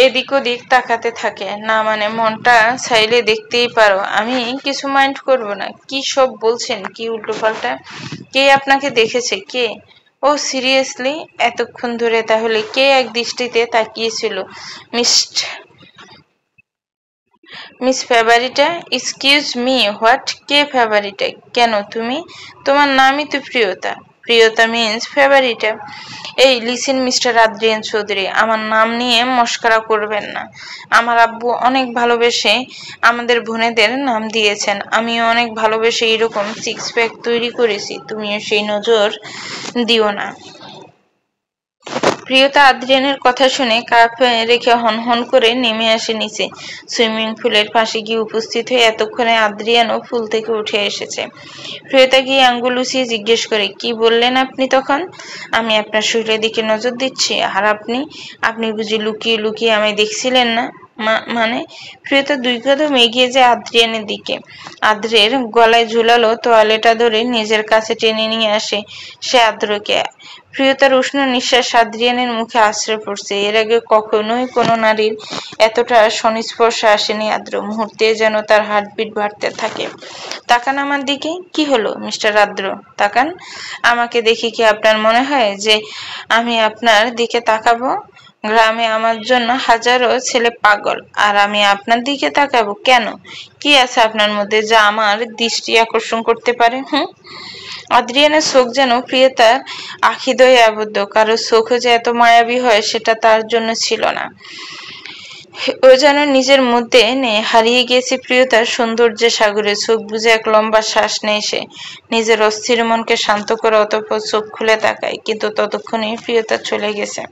এদিক ওদিক তাকাতে থাকে। না মানে মনটা চাইলে দেখতেই পারো, আমি কিছু মাইন্ড করব না। কি সব বলছেন? কি উল্টোপাল্টা? কে আপনাকে দেখেছে? কে? ও সিরিয়াসলি? এতক্ষণ ধরে তাহলে কে এক দৃষ্টিতে তাকিয়েছিল? Miss Favorita? Excuse me, what? কে ফেভারিটা? কেন তুমি? তোমার নামই তো প্রিয়তা। প্রিয়তা মিন্স ফেভারিটা? এই লিসেন মিস্টার আদ্রিয়ান চৌধুরী, আমার নাম নিয়ে মস্করা করবেন না। আমার আব্বু অনেক ভালোবেসে আমাদের বোনেদের নাম দিয়েছেন। আমিও অনেক ভালোবেসে এরকম সিক্স প্যাক তৈরি করেছি। তুমিও সেই নজর দিও না। প্রিয়তা আদ্রিয়ানের কথা শুনে কাপ রেখে হনহন করে নেমে আসে নিচে। সুইমিং পুলের পাশে গিয়ে উপস্থিত হয়ে এতক্ষণে আদ্রিয়ানও পুল থেকে উঠে এসেছে। প্রিয়তা গিয়ে আঙ্গুল উঁচিয়ে জিজ্ঞেস করে, কি বললেন আপনি তখন? আমি আপনার শরীরের দিকে নজর দিচ্ছি। আর আপনি? আপনি বুঝি লুকিয়ে লুকিয়ে আমায় দেখছিলেন না? মানে? প্রিয়তা দুই কদম এগিয়ে যায় আদ্রিয়ানের দিকে। আদ্রের গলায় ঝুলালো তোয়ালেটা ধরে নিজের কাছে টেনে নিয়ে আসে সে আদ্রকে। প্রিয়তার উষ্ণ নিঃশ্বাস আদ্রিয়ানের মুখে আছড়ে পড়ছে। এর আগে কখনোই কোনো নারীর এতটা সংস্পর্শে আসেনি আদ্র। মুহূর্তে যেন তার হার্টবিট বাড়তে থাকে। তাকান আমার দিকে। কি হলো মিস্টার আদ্র? তাকান। আমাকে দেখে কি আপনার মনে হয় যে আমি আপনার দিকে তাকাবো? গ্রামে আমার জন্য হাজারো ছেলে পাগল, আর আমি আপনার দিকে তাকাবো কেন? কি আছে আপনার মধ্যে যা আমার দৃষ্টি আকর্ষণ করতে পারে? আদ্রিয়ানের চোখ যেন প্রিয়তার আখিদয়ে আবদ্ধ। কারো চোখও যে এত মায়াবী হয় সেটা তার জন্য ছিল না। ও যেন নিজের মধ্যে হারিয়ে গিয়েছে প্রিয়তার সৌন্দর্যের সাগরে। চোখ বুজে এক লম্বা শ্বাস নেয় সে। নিজের অস্থির মনকে শান্ত করে অতঃপর চোখ খুলে তাকায়, কিন্তু ততক্ষণে প্রিয়তা চলে গেছে।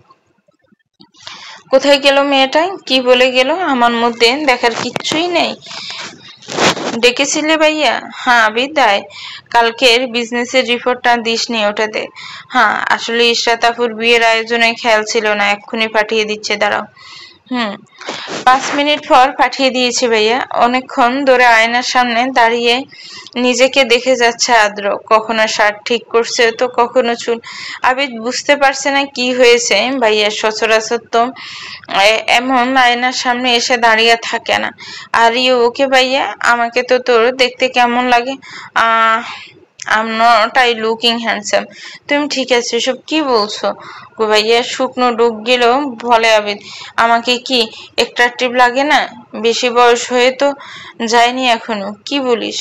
কোথায় গেল মেয়েটা? কি বলে গেল? আমার মধ্যে দেখার কিচ্ছুই নেই? ডেকেছিলে ভাইয়া? হ্যাঁ বিদায়, কালকের বিজনেসের রিপোর্টটা দিসনি ওটাতে? হ্যাঁ, আসলে ইশরাত আপুর বিয়ের আয়োজনে খেয়াল ছিল না, এক্ষুনি পাঠিয়ে দিচ্ছে, দাঁড়াও। 5 মিনিট পর পাঠিয়ে দিয়েছি ভাইয়া। অনেকক্ষণ ধরে আয়নার সামনে দাঁড়িয়ে নিজেকে দেখে যাচ্ছে আদ্র। কখনো শার্ট ঠিক করছে তো কখনো চুল। আবিদ বুঝতে পারছে না কি হয়েছে ভাইয়া। সচরাচর তো এমন আয়নার সামনে এসে দাঁড়িয়ে থাকে না। আর ইউ ওকে ভাইয়া? আমাকে তো তোর দেখতে কেমন লাগে? আহ I'm not I looking handsome? তুমি ঠিক আছে? এসব কি বলছো গো ভাইয়া? শুকনো ডুব গেল বলে আবিদ। আমাকে কি অ্যাট্রাকটিভ লাগে না? বেশি বয়স হয়ে তো যায়নি এখনো। কি বলিস?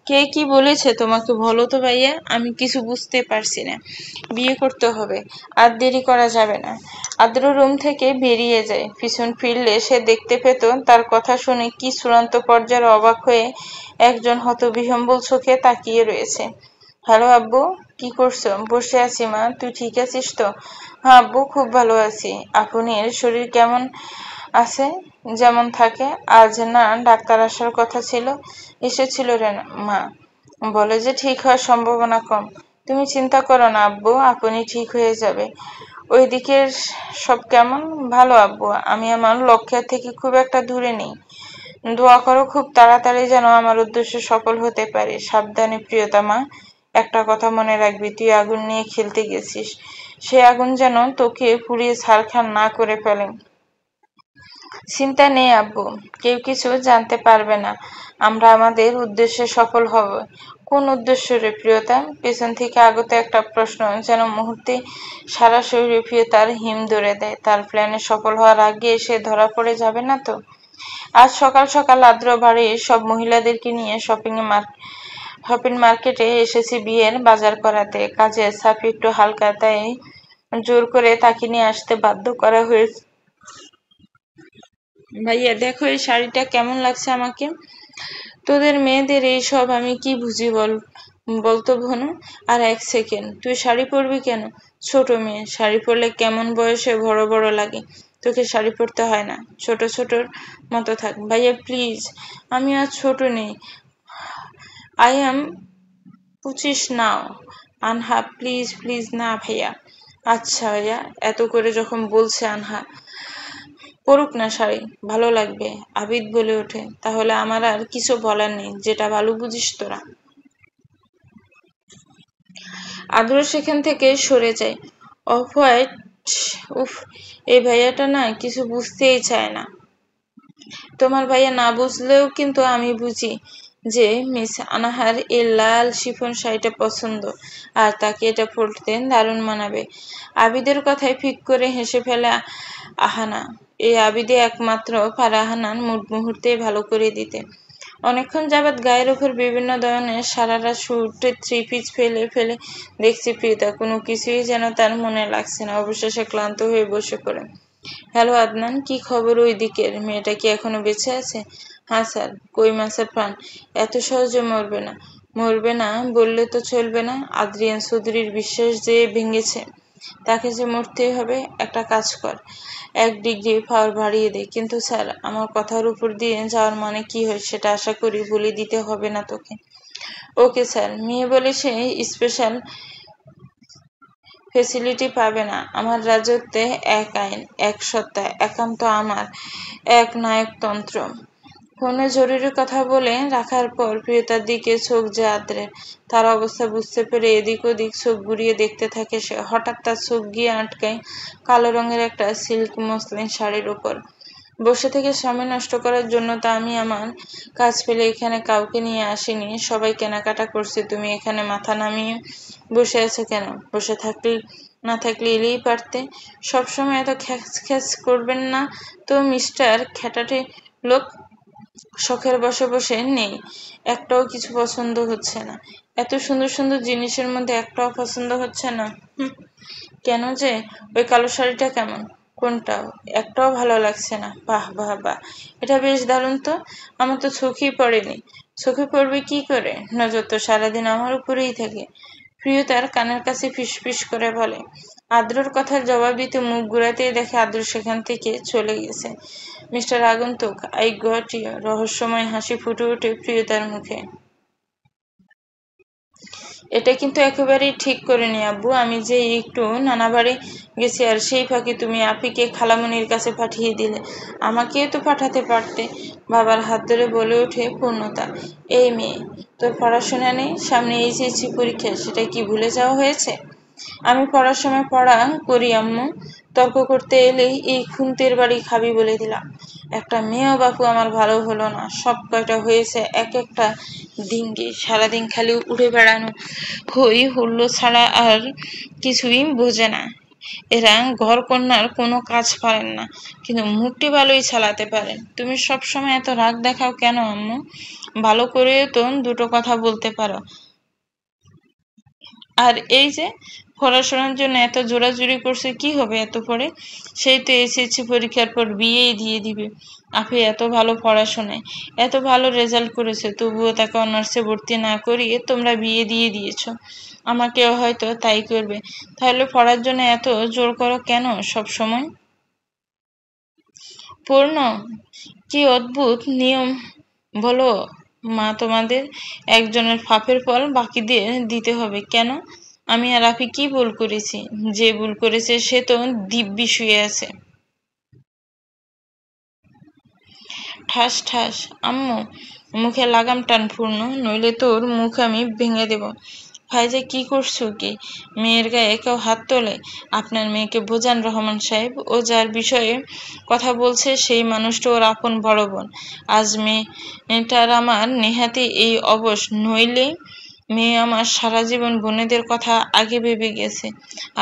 কে কি বলেছে তোমাকে বলো তো ভাইয়া? আমি কিছু বুঝতে পারছি না। বিয়ে করতে হবে, আর দেরি করা যাবে না। আদ্র রুম থেকে বেরিয়ে যায়। পিছন ফিরলে সে দেখতে পেত তার কথা শুনে কি চূড়ান্ত পর্যায়ে অবাক হয়ে একজন হতবিহ্বল চোখে তাকিয়ে রয়েছে। হ্যালো আব্বু, কি করছো? বসে আছি মা, তুই ঠিক আছিস তো? হ্যাঁ আব্বু, খুব ভালো আছি। আপুনের শরীর কেমন আছে? যেমন থাকে। আজ না ডাক্তার আসার কথা ছিল? এসেছিল রে মা, বলে যে ঠিক হওয়ার সম্ভাবনা কম। তুমি চিন্তা করো না আব্বু, আপনি ঠিক হয়ে যাবে। ওই দিকের সব কেমন? ভালো আব্বু, আমি আমার লক্ষ্যের থেকে খুব একটা দূরে নেই। দোয়া করো খুব তাড়াতাড়ি যেন আমার উদ্দেশ্য সফল হতে পারে। সাবধানে প্রিয়তমা, একটা কথা মনে রাখবি, তুই আগুন নিয়ে খেলতে গেছিস, সে আগুন যেন তোকে পুড়িয়ে ছারখার না করে ফেলে। চিন্তা নেই আব্বু, কেউ কিছু জানতে পারবে না। আমরা আমাদের উদ্দেশ্যে সফল হব। কোন উদ্দেশ্য রে প্রিয়তা? পেছন থেকে আগত একটা প্রশ্ন যেন মুহূর্তে সারা শরীরে প্রিয়তার হিম ধরে দেয়। তার প্ল্যানে সফল হওয়ার আগে সে ধরা পড়ে যাবে না তো? আজ সকাল সকাল আদ্র বাড়ির সব মহিলাদেরকে নিয়ে শপিং মার্কেটে এসেছি বিয়ের বাজার করাতে। কাজের চাপ একটু হালকা, তাই জোর করে তাকে নিয়ে আসতে বাধ্য করা হয়েছে। ভাইয়া দেখো এই শাড়িটা কেমন লাগছে আমাকে? তোদের মেয়েদের এইসব আমি কি বুঝি বলতো ভনু? আর 1 সেকেন্ড, তুই শাড়ি পরবি কেন? ছোট মেয়ে, শাড়ি পরলে কেমন বয়সে বড় বড় লাগে। তোকে শাড়ি পরতে হয় না, ছোট ছোটর মতো থাক। ভাইয়া প্লিজ, আমি আর ছোট নেই। আই এম 25 নাও। আনহা প্লিজ প্লিজ। না ভাইয়া। আচ্ছা ভাইয়া, এত করে যখন বলছে আনহা, পরুক না শাড়ি, ভালো লাগবে। আবিদ বলে ওঠে, তাহলে আমার আর কিছু বলার নেই, যেটা ভালো বুঝিস তোরা। আদ্র সেখান থেকে সরে যায়। অফ হোয়াইট, উফ, এই ভাইয়াটা না কিছু বুঝতেই চায় না। তোমার ভাইয়া না বুঝলেও কিন্তু আমি বুঝি যে মিস আনাহার এই লাল শিফন শাড়িটা পছন্দ, আর তাকে এটা পরতে দারুণ মানাবে। আবিদের কথায় ফিক করে হেসে ফেলে আহানা। এই আবিদে একমাত্র পারে আহানার মুড মুহূর্তেই ভালো করে দিতে। অনেকক্ষণ যাবৎ গায়ের উপর বিভিন্ন ধরনের সারারা স্যুট, থ্রি পিস ফেলে ফেলে দেখছি প্রিয়তা, কোনো কিছুই যেন তার মনে লাগছে না। অবশেষে ক্লান্ত হয়ে বসে পড়ে। হ্যালো আদনান, কি খবর ওই দিকের? মেয়েটা কি এখনো বেঁচে আছে? হ্যাঁ স্যার। কই মাসের প্রাণ? এত সহজে মরবে না। মরবে না বললে তো চলবে না। আদ্রিয়ান চৌধুরীর বিশ্বাস যে ভেঙেছে, তাকে যে মরতেই হবে। একটা কাজ কর, 1 ডিগ্রি পাওয়ার বাড়িয়ে দে। কিন্তু স্যার, আমার কথার উপর দিয়ে যাওয়ার মানে কি হয় সেটা আশা করি বলে দিতে হবে না তোকে। Okay sir. মেয়ে বলে সে স্পেশাল ফেসিলিটি পাবে না। আমার রাজত্বে 1 আইন, 1 সত্তা, একান্ত আমার, 1 নায়কতন্ত্র। ফোনে জরুরি কথা বলে রাখার পর প্রিয়তার দিকে চোখ যায় আদ্রের। তার অবস্থা বুঝতে পেরে এদিক ওদিক চোখ ঘুরিয়ে দেখতে থাকে সে। হঠাৎ তার চোখ গিয়ে আটকায় কালো রঙের একটা সিল্ক মসলিন শাড়ির উপর। বসে থেকে সময় নষ্ট করার জন্য তো আমি আমার কাজ ফেলে এখানে কাউকে নিয়ে আসিনি। সবাই কেনাকাটা করছে, তুমি এখানে মাথা নামিয়ে বসে আছো কেন? বসে থাকলে না থাকলে এলেই পারতে। সবসময় এত খ্যাচ খ্যাচ করবেন না তো মিস্টার খ্যাটাটে লোক। শখের বসে বসে নেই, একটাও কিছু পছন্দ হচ্ছে না। এত সুন্দর সুন্দর জিনিসের মধ্যে একটাও পছন্দ হচ্ছে না। কেন যে? ওই কালো শাড়িটা কেমন? কোনটা? একটাও ভালো লাগছে না। বাহ বাহ বাহ, এটা বেশ দারুণ তো। আমার তো চোখেই পড়েনি। চোখে পড়বে কি করে? নজর তো সারাদিন আমার উপরেই থাকে। প্রিয়তার কানের কাছে ফিসফিস করে বলে। আদ্রর কথার জবাব দিতে মুখ ঘুরাতেই দেখে আদ্র সেখান থেকে চলে গেছে। মিস্টার আগন্তুক, আই গট ইউ। রহস্যময় হাসি ফুটে ওঠে প্রিয়তার মুখে। এটা কিন্তু একেবারেই ঠিক করিনি আব্বু। আমি যে একটু নানাবাড়ি গেছি, আর সেই ফাঁকে তুমি আপিকে খালামণির কাছে পাঠিয়ে দিলে। আমাকেও তো পাঠাতে পারতে। বাবার হাত ধরে বলে ওঠে পূর্ণতা। এই মেয়ে, তোর পড়াশোনা নেই, সামনে এইচএসসি পরীক্ষা, সেটা কি ভুলে যাওয়া হয়েছে? আমি পড়ার সময় পড়া করি আম্মু। তর্ক করতে এলেই এই খুন্তির বাড়ি খাবি বলে দিলাম। একটা মেয়েও বাপু আমার ভালো হলো না। সব কয়টা হয়েছে এক একটা ডিঙ্গি। সারাদিন খালি উড়ে বেড়ানো, হই হুল্লো ছাড়া আর কিছুই বোঝে না। এরা ঘর কন্যার কোনো কাজ পারেন না, কিন্তু মুখটি ভালোই চালাতে পারেন। তুমি সব সময় এত রাগ দেখাও কেন আম্মু? ভালো করে তো দুটো কথা বলতে পারো। আর এই যে পড়াশোনার জন্য এত জোরাজুরি করছে, কি হবে এত পড়ে? সেই তো এসএসসি পরীক্ষার পর বিয়েই দিয়ে দিবে। আপনি এত ভালো পড়াশোনায় এত ভালো রেজাল্ট করেছে, তবুও তাকে অনার্সে ভর্তি না করিয়ে তোমরা বিয়ে দিয়ে দিয়েছ। আমাকেও হয়তো তাই করবে। তাহলে পড়ার জন্য এত জোর করো কেন সব সময়? পূর্ণ, কি অদ্ভুত নিয়ম বলো মা তোমাদের। একজনের পাপের ফল বাকিদের দিতে হবে কেন? আমি আর আপনি কি ভুল করেছি? যে ভুল করেছে সে তো দিব্যি শুয়ে আছে। ঠাস ঠাস। আম্মু, মুখে লাগাম টান পূর্ণ, নইলে তোর মুখ আমি ভেঙে দেব। ভাইজা, কি করছো কি? মেয়ের গায়ে কেউ হাত তোলে? আপনার মেয়েকে বোঝান রহমান সাহেব। ও যার বিষয়ে কথা বলছে সেই মানুষটা ওর আপন বড় বোন। আজ মেয়েটার আমার নেহাতি এই অবশ, নইলে মেয়ে আমার সারা জীবন বোনেদের কথা আগে ভেবে গেছে।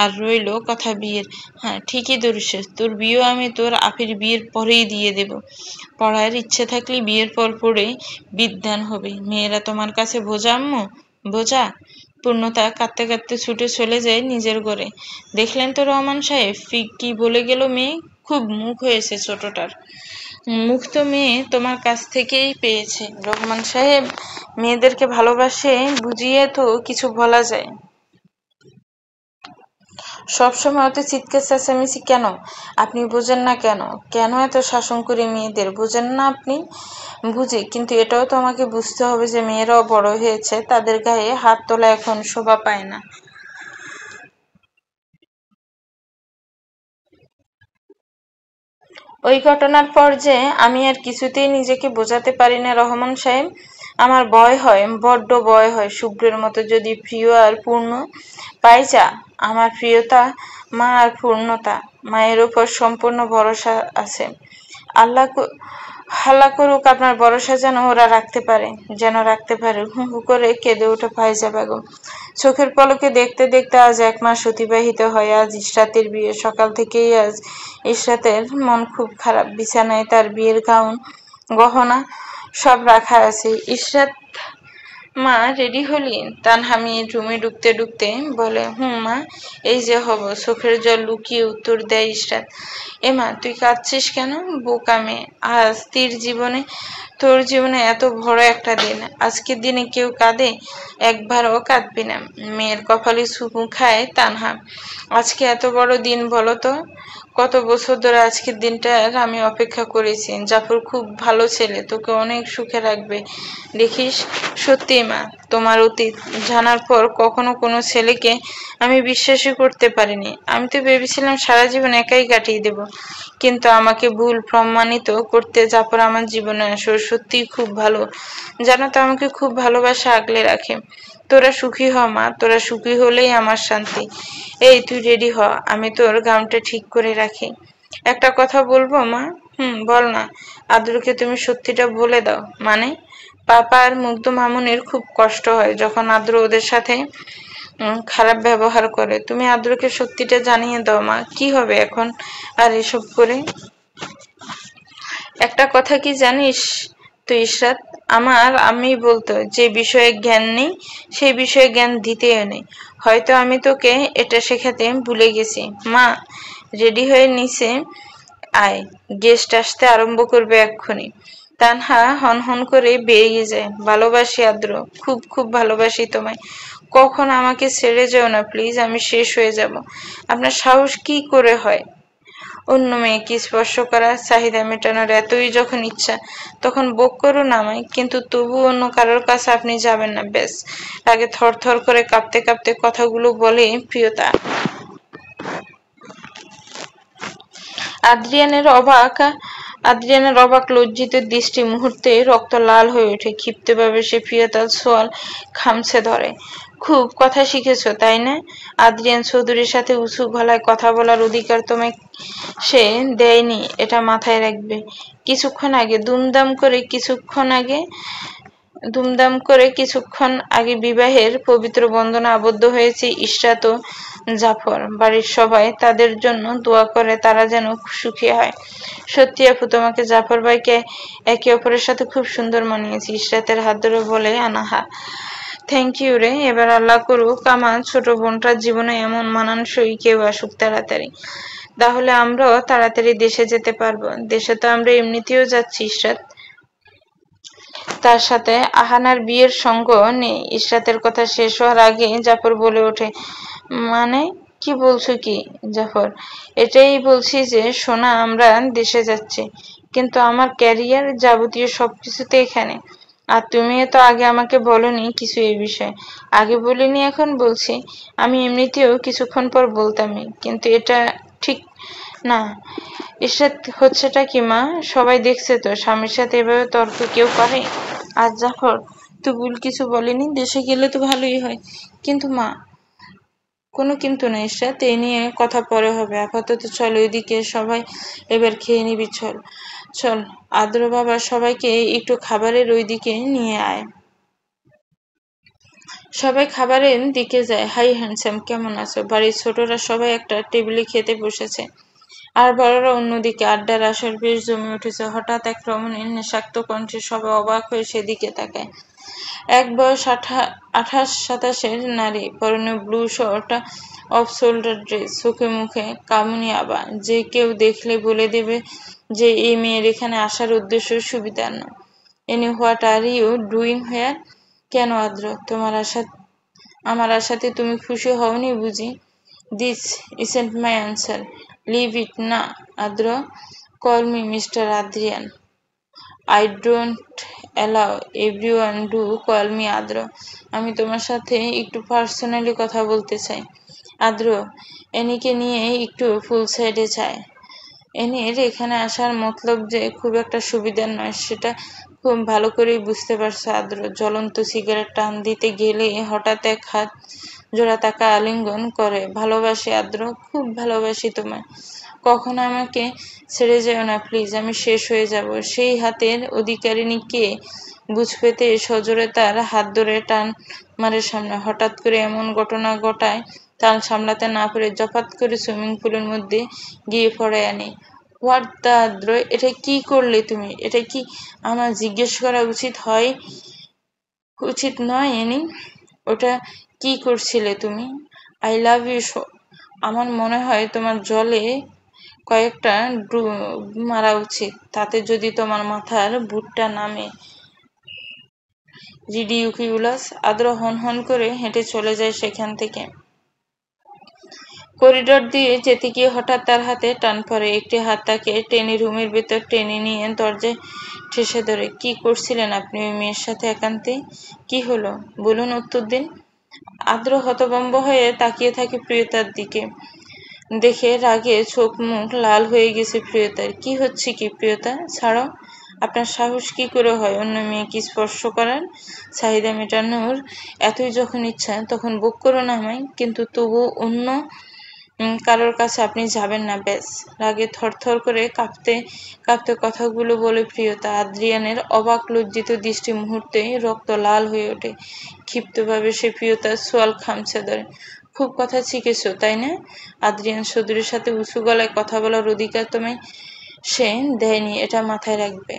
আর রইল কথা বিয়ের। হ্যাঁ, ঠিকই ধরেছিস, তোর বিয়েও আমি তোর আপির বিয়ের পরেই দিয়ে দেব। পড়ার ইচ্ছে থাকলে বিয়ের পর পড়ে বিদ্বান হবে। মেয়েরা তোমার কাছে বোঝা আম্মু, বোঝা। পূর্ণতা কাঁদতে কাঁদতে ছুটে চলে যায় নিজের ঘরে। দেখলেন তো রহমান সাহেব, কি বলে গেল মেয়ে? খুব মুখ হয়েছে ছোটটার। মুখ তো মেয়ে তোমার কাছ থেকেই পেয়েছে। রহমান সাহেব মেয়েদেরকে ভালোবাসে বুঝিয়ে তো কিছু বলা যায়। সবসময় অত চিৎকার চেঁচামেচি কেন? আপনি বোঝেন না কেন? কেন এত শাসন করি মেয়েদের? বোঝেন না আপনি? বুঝি, কিন্তু এটাও তো আমাকে বুঝতে হবে যে মেয়েরাও বড় হয়েছে, তাদের গায়ে হাত তোলা এখন শোভা পায় না। ওই ঘটনার পর যে আমি আর কিছুতেই নিজেকে বোঝাতে পারি না রহমান সাহেব। আমার ভয় হয়, বড্ড ভয় হয় শুভ্রের মতো যদি প্রিয় আর পূর্ণ পাই যা। আমার প্রিয়তা, মা আর পূর্ণতা, মায়ের ওপর সম্পূর্ণ ভরসা আছে। আল্লাহ আল্লাহ করুক আপনার ভরসা যেন ওরা রাখতে পারে, যেন রাখতে পারে। হু হু করে কেঁদে ওঠে ফাইজা বেগম। চোখের পলকে দেখতে দেখতে আজ 1 মাস অতিবাহিত হয়। আজ ইশরাতের বিয়ে। সকাল থেকেই আজ ইশরাতের মন খুব খারাপ। বিছানায় তার বিয়ের গাউন, গহনা সব রাখা আছে। ইশরাত, মা রেডি হলি? তানহা মেয়ের রুমে ঢুকতে ঢুকতে বলে, হুম মা, এই যে হব। চোখের জল লুকিয়ে উত্তর দেয় ইশরাত। এমা, তুই কাঁদছিস কেন? বোকা মেয়ে, আজ তোর জীবনে এত বড় একটা দিন। আজকের দিনে কেউ কাঁদে? একবারও কাঁদবি না। মেয়ের কপালে চুমু খায় তানহা। আজকে এত বড় দিন বলো তো? কত বছর ধরে আজকের দিনটার আমি অপেক্ষা করেছি। জাফর খুব ভালো ছেলে, তোকে অনেক সুখে রাখবে দেখিস। সত্যি মা, তোমার অতীত জানার পর কখনো কোনো ছেলেকে আমি বিশ্বাসই করতে পারিনি। আমি তো ভেবেছিলাম সারা জীবন একাই কাটিয়ে দেব, কিন্তু আমাকে ভুল প্রমাণিত করতে জাফর আমার জীবনে আসো। সত্যিই খুব ভালো, জানো তো, আমাকে খুব ভালোবাসা আগলে রাখে। তোরা সুখী হ মা, তোরা সুখী হলেই আমার শান্তি। এই তুই রেডি হ, আমি তোর গাউনটা ঠিক করে রাখি। একটা কথা বলবো মা? হুম, বল না। আদ্রকে তুমি সত্যিটা বলে দাও। মানে? পাপা আর মুগ্ধ মামুনের খুব কষ্ট হয় যখন আদ্র ওদের সাথে খারাপ ব্যবহার করে। তুমি আদ্রকে সত্যিটা জানিয়ে দাও মা। কি হবে এখন আর এসব করে? একটা কথা কি জানিস তো ইশরাত, আমার আম্মি বলতো যে বিষয়ে জ্ঞান নেই সেই বিষয়ে জ্ঞান দিতেও নেই। হয়তো আমি তোকে এটা শেখাতে ভুলে গেছি। মা, রেডি হয়ে নিচে আয়, গেস্ট আসতে আরম্ভ করবে এক্ষুনি। তানহা হনহন করে বেরিয়ে যায়। ভালোবাসি আদ্র, খুব খুব ভালোবাসি তোমায়। কখন আমাকে ছেড়ে যেও না প্লিজ, আমি শেষ হয়ে যাব। আপনার সাহস কি করে হয় অন্য মেয়েকে স্পর্শ করার? চাহিদা মেটানোর এতই যখন ইচ্ছা, তখন ভোগ করুন আমায়, কিন্তু তবু অন্য কারোর কাছে আপনি যাবেন না। ব্যাস। আগে থরথর করে কাঁপতে কাঁপতে কথাগুলো বলে প্রিয়তা। আদ্রিয়ানের অবাক লজ্জিত দৃষ্টি মুহূর্তে রক্ত লাল হয়ে ওঠে। ক্ষিপ্তভাবে সে প্রিয়তার ছোঁয়াল খামছে ধরে। খুব কথা শিখেছ তাই না? আদ্রিয়ান চৌধুরীর সাথে উঁচু গলায় কথা বলার অধিকার তোমায় সে দেয়নি, এটা মাথায় রাখবে। কিছুক্ষণ আগে বিবাহের পবিত্র বন্ধনে আবদ্ধ হয়েছে ইশরাত ও জাফর। বাড়ির সবাই তাদের জন্য দোয়া করে তারা যেন সুখী হয়। সত্যি আপু, তোমাকে জাফর ভাইকে একে অপরের সাথে খুব সুন্দর মানিয়েছে, ইশরাতের হাত ধরে বলে আনাহা। থ্যাংক ইউ রে। এবার আল্লাহ করুক আমার ছোট বোনটার জীবনে এমন মানানসই কেউ আসুক তাড়াতাড়ি। তাহলে আমরাও তাড়াতাড়ি দেশে যেতে পারবো। দেশে তো আমরা এমনিতেও যাচ্ছি ইশরাত। তার সাথে আহানার বিয়ের সঙ্গ নেই। ইশরাতের কথা শেষ হওয়ার আগে জাফর বলে ওঠে, মানে কি বলছো কি জাফর? এটাই বলছি যে সোনা, আমরা দেশে যাচ্ছি, কিন্তু আমার ক্যারিয়ার যাবতীয় সবকিছুতে এখানে। আর তুমিও তো আগে আমাকে বলনি কিছু এই বিষয়ে। আগে বলিনি, এখন বলছি। আমি এমনিতেও কিছুক্ষণ পর বলতামই, কিন্তু এটা ঠিক না। ইশরাত, হচ্ছেটা কি মা? সবাই দেখছে তো, স্বামীর সাথে এভাবে তর্ক কেউ করে? আর জাফর তো ভুল কিছু বলেনি, দেশে গেলে তো ভালোই হয়। কিন্তু মা। কোনো কিন্তু না ইশরাত, এই নিয়ে কথা পরে হবে। আপাতত চল ওইদিকে, সবাই এবার খেয়ে নিবি। চল চল আদ্র বাবা, সবাইকে একটু খাবারের ওইদিকে নিয়ে আয়। সবাই খাবারের দিকে যায়। হাই হ্যান্ডসাম, কেমন আছো? বাড়ির ছোটরা সবাই একটা টেবিলে খেতে বসেছে, আর বড়রা অন্যদিকে। আড্ডার আসর বেশ জমে উঠেছে। হঠাৎ এক রমণীর নেশাক্ত কণ্ঠে সবাই অবাক হয়ে সেদিকে তাকায়। এক বয়স 28-27-এর নারী, পরনে blue short, off shoulder dress, চোখে মুখে কামুনি আবা, যে কেউ দেখলে বলে দেবে যে এই মেয়ের এখানে আসার উদ্দেশ্য সুবিধার না। Any what are you doing here? কেন আদ্র, আমার আশাতে তুমি খুশি হওনি বুঝি? This isn't my answer, leave it. না Adro, call me mister Adrian. I don't allow everyone do call me Adro. আমি তোমার সাথে একটু পার্সোনালি কথা বলতে চাই। আদ্র এনিকে নিয়ে একটু ফুল সাইডে চায়। এনির এখানে আসার মতলব যে খুব একটা সুবিধার নয়, সেটা খুব ভালো করেই বুঝতে পারছে আদ্র। জ্বলন্ত সিগারেট টান দিতে গেলে হঠাৎ এক হাত জোড়া তাকে আলিঙ্গন করে। ভালোবাসি আদ্র, খুব ভালোবাসি তোমায়। কখনো আমাকে ছেড়ে যেও না প্লিজ, আমি শেষ হয়ে যাব। সেই হাতের অধিকারিণী কে? বুঝ পেতে সজোরে তার হাত ধরে টান মারে সামনে। হঠাৎ করে এমন ঘটনা ঘটায় তাল সামলাতে না পেরে জপাত করে সুইমিং পুলের মধ্যে গিয়ে পড়ে আনি। হোয়াট দ্য আদ্র, এটা কি করলে তুমি? এটা কি আমার জিজ্ঞেস করা উচিত নয় এনি? ওটা কি করছিলে তুমি? I love you so. আমার মনে হয় তোমার জলে কয়েকটা ডুব মারা উচিত, তাতে যদি তোমার মাথার বুটটা নামে। রিডিউকিউলাস। আদ্র হন হন করে হেঁটে চলে যায় সেখান থেকে। করিডোর দিয়ে যেতে গিয়ে হঠাৎ তার হাতে টান পড়ে। একটি হাত তাকে টেনে রুমের ভেতর টেনে নিয়ে দরজায় ঠেসে ধরে। কি করছিলেন আপনি ওই মেয়ের সাথে একান্তে? কি হলো বলুন, উত্তর দিন। আদ্র হতভম্ব হয়ে তাকিয়ে থাকে প্রিয়তার দিকে। দেখে রাগে চোখ মুখ লাল হয়ে গেছে প্রিয়তার। কি হচ্ছে কি প্রিয়তা? ছাড়ো। আপনার সাহস কি করে হয় অন্য মেয়েকে স্পর্শ করার? চাহিদা মেটানোর এতই যখন ইচ্ছা তখন বুক করুন আমায়, কিন্তু তবু অন্য কারোর কাছে আপনি যাবেন না। ব্যাস। রাগে থরথর করে কাঁপতে কাঁপতে কথাগুলো বলে প্রিয়তা। আদ্রিয়ানের অবাক লজ্জিত দৃষ্টি মুহূর্তে রক্ত লাল হয়ে ওঠে। ক্ষিপ্তভাবে সে প্রিয়তার সোয়াল খামছে ধরে। খুব কথা শিখেছ তাই না? আদ্রিয়ান চৌধুরীর সাথে উঁচু গলায় কথা বলার অধিকার তোমায় সে দেয়নি, এটা মাথায় রাখবে।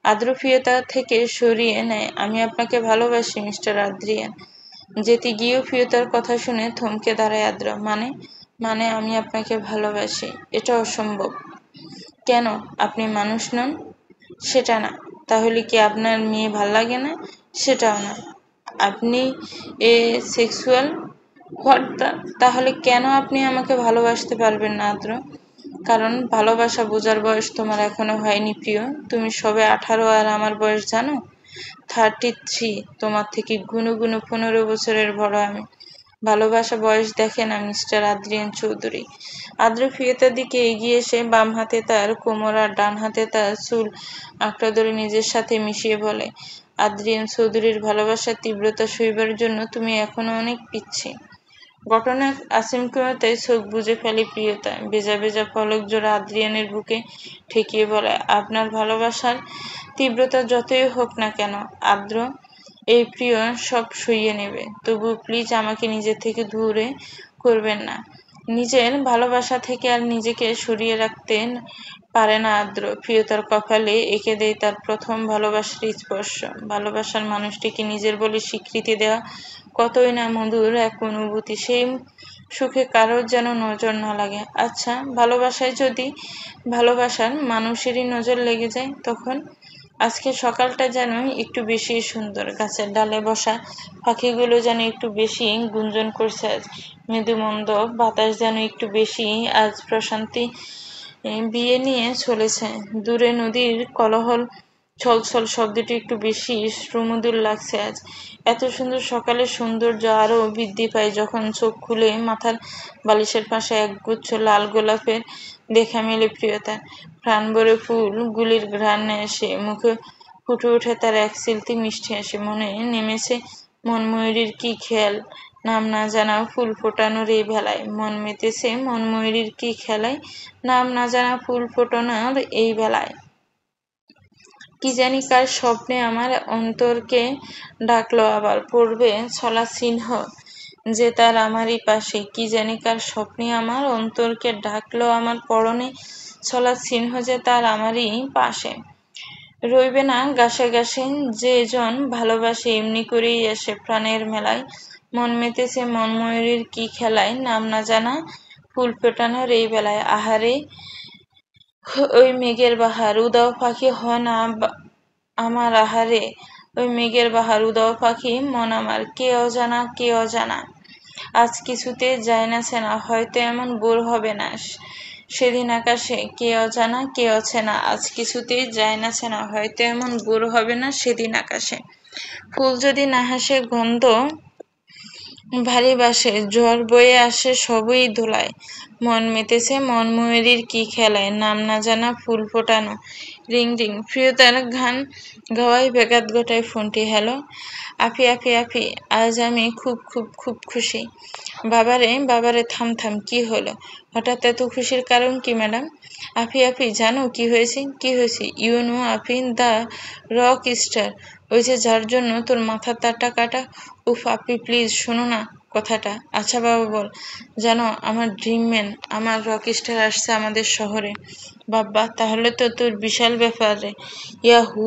আদ্র প্রিয়তা থেকে সরিয়ে নেয়। আমি আপনাকে ভালোবাসি মিস্টার আদ্রিয়ান। যেতে গিয়েও প্রিয়তার কথা শুনে থমকে দাঁড়ায় আদ্র। মানে আমি আপনাকে ভালোবাসি। এটা অসম্ভব। কেন? আপনি মানুষ নন? সেটা না। তাহলে কি আপনার মেয়ে ভাল লাগে না? সেটাও না। আপনি সেক্সুয়াল? তাহলে কেন আপনি আমাকে ভালোবাসতে পারবেন না আদ্র? কারণ ভালোবাসা বোঝার বয়স তোমার এখনো হয়নি প্রিয়। তুমি সবে 18 আর আমার বয়স জানো 33। তোমার থেকে গুনো 15 বছরের বড় আমি। ভালোবাসা বয়স দেখে না মিস্টার আদ্রিয়ান চৌধুরী। আদ্র প্রিয়তার দিকে এগিয়ে এসে বাম হাতে তার কোমর আর ডান হাতে তার চুল আঁকড়া ধরে নিজের সাথে মিশিয়ে বলে, আদ্রিয়ান চৌধুরীর ভালোবাসার তীব্রতা সইবার জন্য তুমি এখনো অনেক পিচ্ছি। ঘটনার আশঙ্কায় চোখ বুজে ফেলে প্রিয়তা। ভেজা ভেজা পলক জোড়া আদ্রিয়ানের বুকে ঠেকিয়ে বলে, আপনার ভালোবাসার তীব্রতা যতই হোক না কেন আদ্র, এই প্রিয় সব সইয়ে নেবে। তবু প্লিজ আমাকে নিজের থেকে দূরে করবেন না। নিজের ভালোবাসা থেকে আর নিজেকে সরিয়ে রাখতে পারে না আদ্র। প্রিয়তার কপালে এঁকে দেয় তার প্রথম ভালোবাসার স্পর্শ। ভালোবাসার মানুষটিকে নিজের বলে স্বীকৃতি দেওয়া কতই না মধুর এক অনুভূতি। সেই সুখে কারোর যেন নজর না লাগে। আচ্ছা, ভালোবাসার মানুষেরই নজর লেগে যায় তখন? আজকে সকালটা যেন একটু বেশি সুন্দর। গাছের ডালে বসা পাখিগুলো যেন একটু বেশি গুঞ্জন করছে আজ। মৃদুমন্দ বাতাস যেন একটু বেশি আজ প্রশান্তি বিয়ে নিয়ে চলেছে। দূরে নদীর কলহল ছলছল শব্দটি একটু বেশি সুমধুর লাগছে আজ। এত সুন্দর সকালের সৌন্দর্য আরো বৃদ্ধি পায় যখন চোখ খুলে মাথার বালিশের পাশে একগুচ্ছ লাল গোলাপের দেখা মেলে প্রিয়তার। প্রাণ ভরে ফুলগুলির ঘ্রাণ এসে মুখে ফুটে ওঠে তার এক সিলতি মিষ্টি হাসি। মনে নেমেছে মনময়ূরীর কি খেয়াল, নাম না জানা ফুল ফোটানোর এই বেলায়। মন মেতেছে মনময়ূরীর কি খেলায়, নাম না জানা ফুল ফোটানোর এই বেলায়। কি জানি কার স্বপ্নে আমার অন্তরকে ডাকলো আবার, পড়বে ছলা চিহ্ন যে তার আমারই পাশে। কি জানি কার স্বপ্নে আমার অন্তরকে ডাকলো আমার পরনে ছলা চিহ্ন যে তার আমারই পাশে। রইবে না গাছে গাছে যে জন ভালোবাসে এমনি করেই আসে প্রাণের মেলায়। মন মেতেছে মনময়ূরীর কি খেলায়, নাম না জানা ফুল ফোটানোর এই বেলায়। আহারে ওই মেঘের বাহার, উদাও পাখি হ না আমার, আহারে ওই মেঘের বাহার, উদাও পাখি মন আমার, কে অজানা কে অজানা। আজ কিছুতে যায় না সেনা, হয়তো এমন ভোর হবে না সেদিন আকাশে, কে অজানা কে অচেনা। আজ কিছুতেই যায় না সেনা, হয়তো এমন ভোর হবে না সেদিন আকাশে। ফুল যদি না হাসে গন্ধ ভারী বাসে, ঝড় বয়ে আসে সবই ধুলায়। মন মেতেছে মনময়ূরীর কি খেলায়, নাম না জানা ফুল ফোটানো। রিং রিং, প্রিয়তার গান গাওয়াই ব্যাঘাত ঘটায় ফোনটি। হ্যালো আপি, আপি আপি, আজ আমি খুব খুব খুব খুশি। বাবারে বাবারে, থাম থাম, কি হলো হঠাৎ এত খুশির কারণ কি ম্যাডাম? আপি আপি, জানো কি হয়েছে? কি হয়েছে? You know Api, the rock star, ওই যে যার জন্য তোর মাথার তারটা কাটা। উফ আপি প্লিজ শোনো না কথাটা। আচ্ছা বাবা বল। জানো আমার ড্রিম ম্যান, আমার রক স্টার আসছে আমাদের শহরে। বাবা, তাহলে তো তোর বিশাল ব্যাপার রে। ইয়াহু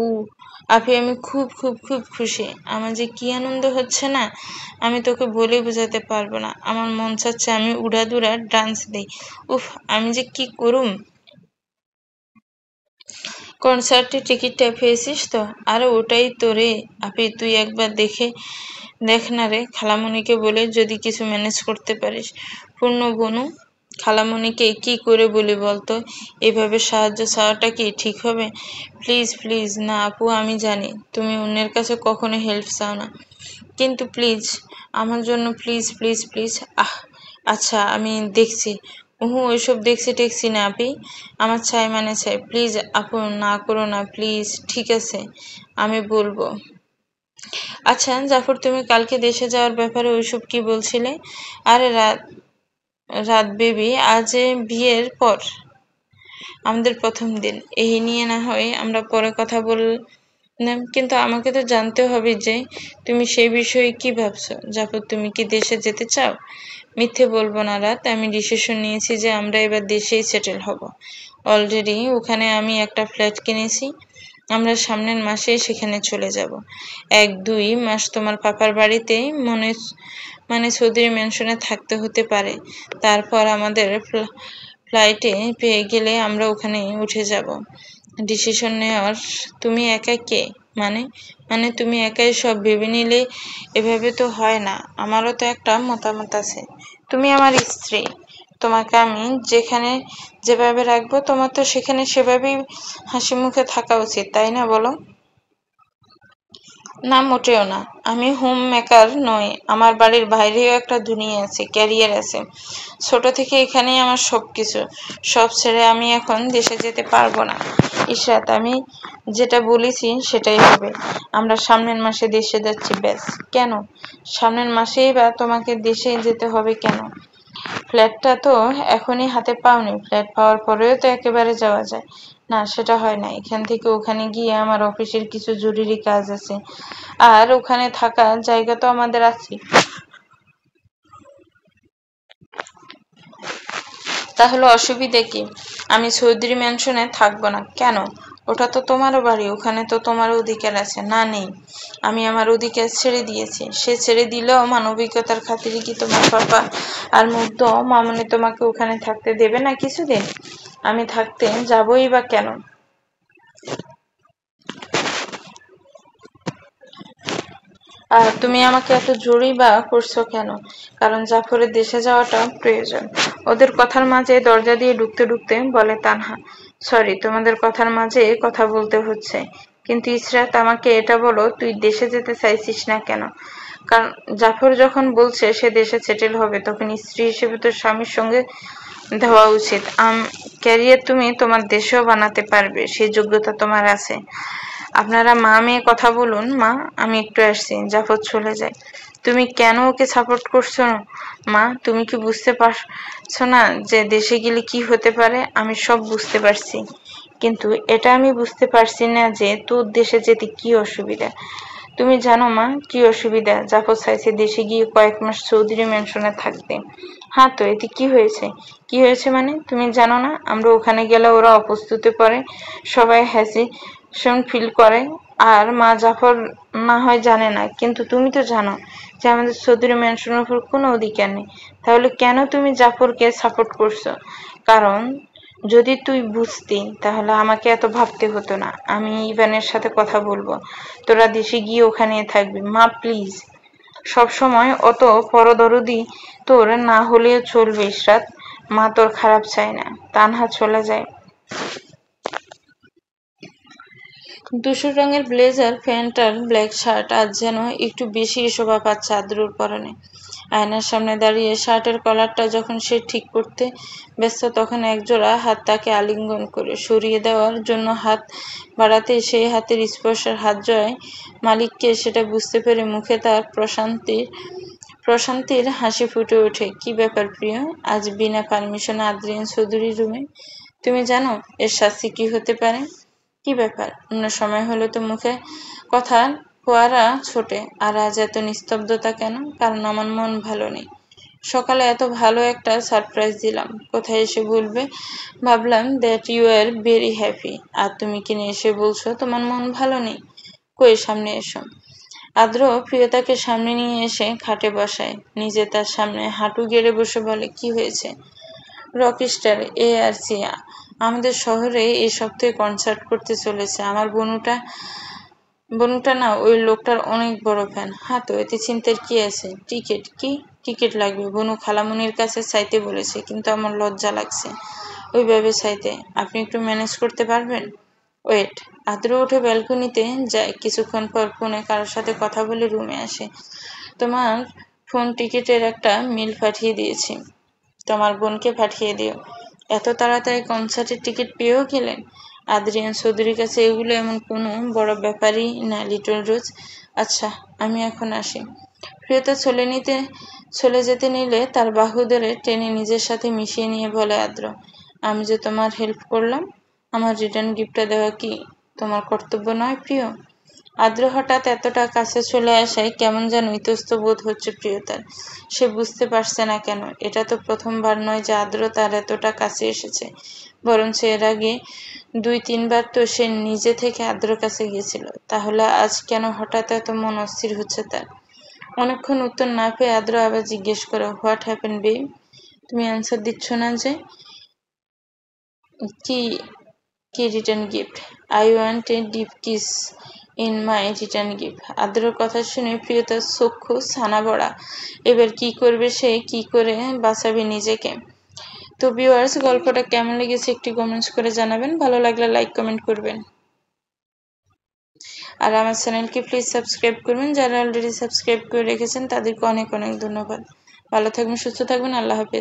আপি, আমি খুব খুব খুব খুশি। আমার যে কি আনন্দ হচ্ছে না, আমি তোকে বলে বোঝাতে পারবো না। আমার মন চাচ্ছে আমি উড়াদুরা ডান্স দিই। উফ, আমি যে কি করুম। কনসার্টের টিকিটটা পেয়েছিস তো? আরে ওটাই তো রে আপি, তুই একবার দেখ না রে, খালামণিকে বলে যদি কিছু ম্যানেজ করতে পারিস। পূর্ণ বনু, খালামণিকে কি করে বলি বলতো? এভাবে সাহায্য চাওয়াটা কি ঠিক হবে? Please please. না আপু, আমি জানি তুমি অন্যের কাছে কখনো হেল্প চাও না, কিন্তু প্লিজ আমার জন্য, প্লিজ প্লিজ প্লিজ। আচ্ছা আমি দেখছি। ওইসব দেখছি টেকছি না আপি, আমার চাই মানে চাই। প্লিজ আপু, না করো না প্লিজ। ঠিক আছে, আমি বলবো। আচ্ছা জাফর, তুমি কালকে দেশে যাওয়ার ব্যাপারে ওইসব কি বলছিলে? আরে রাত রাত বেবি, আজ বিয়ের পর আমাদের প্রথম দিন, এই নিয়ে না হয় আমরা পরে কথা বললাম, কিন্তু আমাকে তো জানতে হবে যে তুমি সেই বিষয়ে কি ভাবছো। জাফর, তুমি কি দেশে যেতে চাও? মিথ্যে বলবো না রাত, আমি ডিসিশন নিয়েছি যে আমরা এবার দেশেই সেটেল হব। অলরেডি ওখানে আমি একটা ফ্ল্যাট কিনেছি, আমরা সামনের মাসে সেখানে চলে যাব। 1-2 মাস তোমার পাপার বাড়িতে মানে চৌধুরী ম্যানশনে থাকতে হতে পারে। তারপর আমাদের ফ্লাইটে পেয়ে গেলে আমরা ওখানে উঠে যাব। ডিসিশন নেওয়ার তুমি একা কে? মানে মানে তুমি একাই সব ভেবে নিলে এভাবে তো হয় না, আমারও তো একটা মতামত আছে। তুমি আমার স্ত্রী, তোমাকে আমি যেখানে যেভাবে রাখবো তোমার তো সেখানে সেভাবেই হাসি মুখে থাকা উচিত, তাই না বলো? না মোটেও না, আমি হোম মেকার নই। আমার বাড়ির বাইরেও একটা দুনিয়া আছে, ক্যারিয়ার আছে। ছোট থেকে এখানেই আমার সবকিছু। সব ছেড়ে আমি এখন দেশে যেতে পারবো না। ইশরাত, আমি যেটা বলেছি সেটাই হবে। আমরা সামনের মাসে দেশে যাচ্ছি, ব্যাস। কেন সামনের মাসেই বা তোমাকে দেশে যেতে হবে কেন? ফ্ল্যাটটা তো এখনই হাতে পাওনি, ফ্ল্যাট পাওয়ার পরেও তো একেবারে যাওয়া যায় না। সেটা হয় না, এখান থেকে ওখানে গিয়ে আমার অফিসের কিছু জরুরি কাজ আছে, আর ওখানে থাকার জায়গা তো আমাদের আছে। তাহলে অসুবিধে কি? আমি চৌধুরী ম্যানশনে থাকবো না কেন? ওটা তো তোমারও বাড়ি, ওখানে তো তোমারও অধিকার আছে না? নেই? আমি আমার অধিকার ছেড়ে দিয়েছি। সে ছেড়ে দিলেও মানবিকতার খাতিরে কি তোমার পাপা আর মুগ্ধ মামনি তোমাকে ওখানে থাকতে দেবে না কিছুদিন? আমি থাকতে যাবই বা কেন? আর তুমি আমাকে এত জোরই বা করছো কেন? কারণ জাফরের দেশে যাওয়াটা প্রয়োজন। ওদের কথার মাঝে দরজা দিয়ে ঢুকতে ঢুকতে বলে তানহা, সরি তোমাদের কথার মাঝে কথা বলতে হচ্ছে, কিন্তু ইসরাত আমাকে এটা বলো, তুই দেশে যেতে চাইছিস না কেন? কারণ জাফর যখন বলছে সে দেশে সেটেল হবে, তখন স্ত্রী হিসেবে তোর স্বামীর সঙ্গে দেওয়া উচিত। ক্যারিয়ার তুমি তোমার দেশেও বানাতে পারবে, সেই যোগ্যতা তোমার আছে। আপনারা মা মেয়ে কথা বলুন। মা, আমি একটু আসছি। জাফর চলে যায়। তুমি কেন ওকে সাপোর্ট করছো মা? তুমি কি বুঝতে পারছো না যে দেশে গেলে কি হতে পারে? আমি সব বুঝতে পারছি, কিন্তু এটা আমি বুঝতে পারছি না যে তোর দেশে যেতে কি অসুবিধা। তুমি জানো মা কি অসুবিধা? জাফর চাইছে দেশে গিয়ে কয়েক মাস চৌধুরী ম্যানশনে থাকতে। হ্যাঁ তো এতে কি হয়েছে? কি হয়েছে মানে তুমি জানো না? আমরা ওখানে গেলে ওরা অপ্রস্তুতে পড়ে, সবাই হ্যাজিটেশন ফিল করে, আর মা জাফর না হয় জানে না, কিন্তু তুমি তো জানো যে আমাদের চৌধুরী ম্যানশনের উপর কোনো অধিকার নেই। তাহলে কেন তুমি জাফরকে সাপোর্ট করছো? কারণ যদি তুই বুঝতি তাহলে আমাকে এত ভাবতে হতো না। আমি ইভানের সাথে কথা বলবো, তোরা দেশে গিয়ে ওখানে থাকবি। মা প্লিজ, সবসময় অত পরদরদি তোর না হলেও চলবে ইশরাত। মা তোর খারাপ চায় না। তানহা চলে যায়। ধূসর রঙের ব্লেজার প্যান্ট আর ব্ল্যাক শার্ট আজ যেন একটু বেশি শোভা পাচ্ছে আদ্রুর পরনে। আয়নার সামনে দাঁড়িয়ে শার্টের কলারটা যখন সে ঠিক করতে ব্যস্ত, তখন একজোড়া হাত তাকে আলিঙ্গন করে সরিয়ে দেওয়ার জন্য হাত বাড়াতে সেই হাতের স্পর্শের হাত জয় মালিককে সেটা বুঝতে পেরে মুখে তার প্রশান্তির হাসি ফুটে ওঠে। কি ব্যাপার প্রিয়, আজ বিনা পারমিশনে আদ্রিয়ান চৌধুরীর রুমে? তুমি জানো এর শাস্তি কি হতে পারে? কি ব্যাপার, অন্য সময় হলে তো মুখে কথার ফোয়ারা ছোটে, আর আজ এত নিস্তব্ধতা কেন? কারণ আমার মন ভালো নেই। সকালে এত ভালো একটা সারপ্রাইজ দিলাম, কোথায় এসে বলবে ভাবলাম that you are very happy, আর তুমি কিনে এসে বলছো তোমার মন ভালো নেই। কই, সামনে এসো। আদ্র প্রিয়তাকে সামনে নিয়ে এসে খাটে বসায়, নিজে তার সামনে হাঁটু গেড়ে বসে বলে, কি হয়েছে? রকস্টার ARC আমাদের শহরে এই সপ্তাহে কনসার্ট করতে চলেছে। আমার বনুটা না ওই লোকটার অনেক বড় ফ্যান। হ্যাঁ তো এতে চিন্তার কি আছে? টিকিট? কি টিকিট লাগবে? বনু খালামুনির কাছে চাইতে বলেছে, কিন্তু আমার লজ্জা লাগছে ওইভাবে চাইতে। আপনি একটু ম্যানেজ করতে পারবেন? ওয়েট। আদ্র উঠে ব্যালকনিতে যায়, কিছুক্ষণ পর ফোনে কারোর সাথে কথা বলে রুমে আসে। তোমার ফোন টিকিটের একটা মেল পাঠিয়ে দিয়েছি, তোমার বোনকে পাঠিয়ে দিও। এত তাড়াতাড়ি কনসার্টের টিকিট পেয়েও গেলেন? আদ্রিয়ান চৌধুরীর কাছে এগুলো এমন কোনো বড় ব্যাপারই না, লিটল রোজ। আচ্ছা, আমি এখন আসি। প্রিয়তা চলে যেতে নিলে তার বাহু ধরে টেনে নিজের সাথে মিশিয়ে নিয়ে বলে আদ্র, আমি যে তোমার হেল্প করলাম, আমার রিটার্ন গিফটটা দেওয়া কি তোমার কর্তব্য নয় প্রিয়? আদ্র হঠাৎ এতটা কাছে চলে আসায় কেমন যেন ইতস্ত বোধ হচ্ছে প্রিয়তার। সে বুঝতে পারছে না কেন। এটা তো প্রথমবার নয় যে আদ্র তার এতটা কাছে এসেছে, বরঞ্চ এর আগে 2-3 বার তো সে নিজে থেকে আদ্র কাছে গিয়েছিল। তাহলে আজ কেন হঠাৎ এত মন অস্থির হচ্ছে তার? অনেকক্ষণ উত্তর না পেয়ে আদ্র আবার জিজ্ঞেস করে, হোয়াট হ্যাপেন বেব? তুমি অ্যান্সার দিচ্ছ না যে? কি কি return gift? I want a deep kiss in my return gift. আদ্রর কথা শুনে প্রিয়তার চক্ষু ছানা বড়া। এবার কি করবে সে, কি করে বাঁচাবে নিজেকে? তো ভিউয়ার্স, গল্পটা কেমন লেগেছে একটু কমেন্টস করে জানাবেন। ভালো লাগলে লাইক কমেন্ট করবেন, আর আমার চ্যানেলকে প্লিজ সাবস্ক্রাইব করবেন। যারা অলরেডি সাবস্ক্রাইব করে রেখেছেন তাদেরকে অনেক অনেক ধন্যবাদ। ভালো থাকবেন, সুস্থ থাকবেন, আল্লাহ হাফেজ।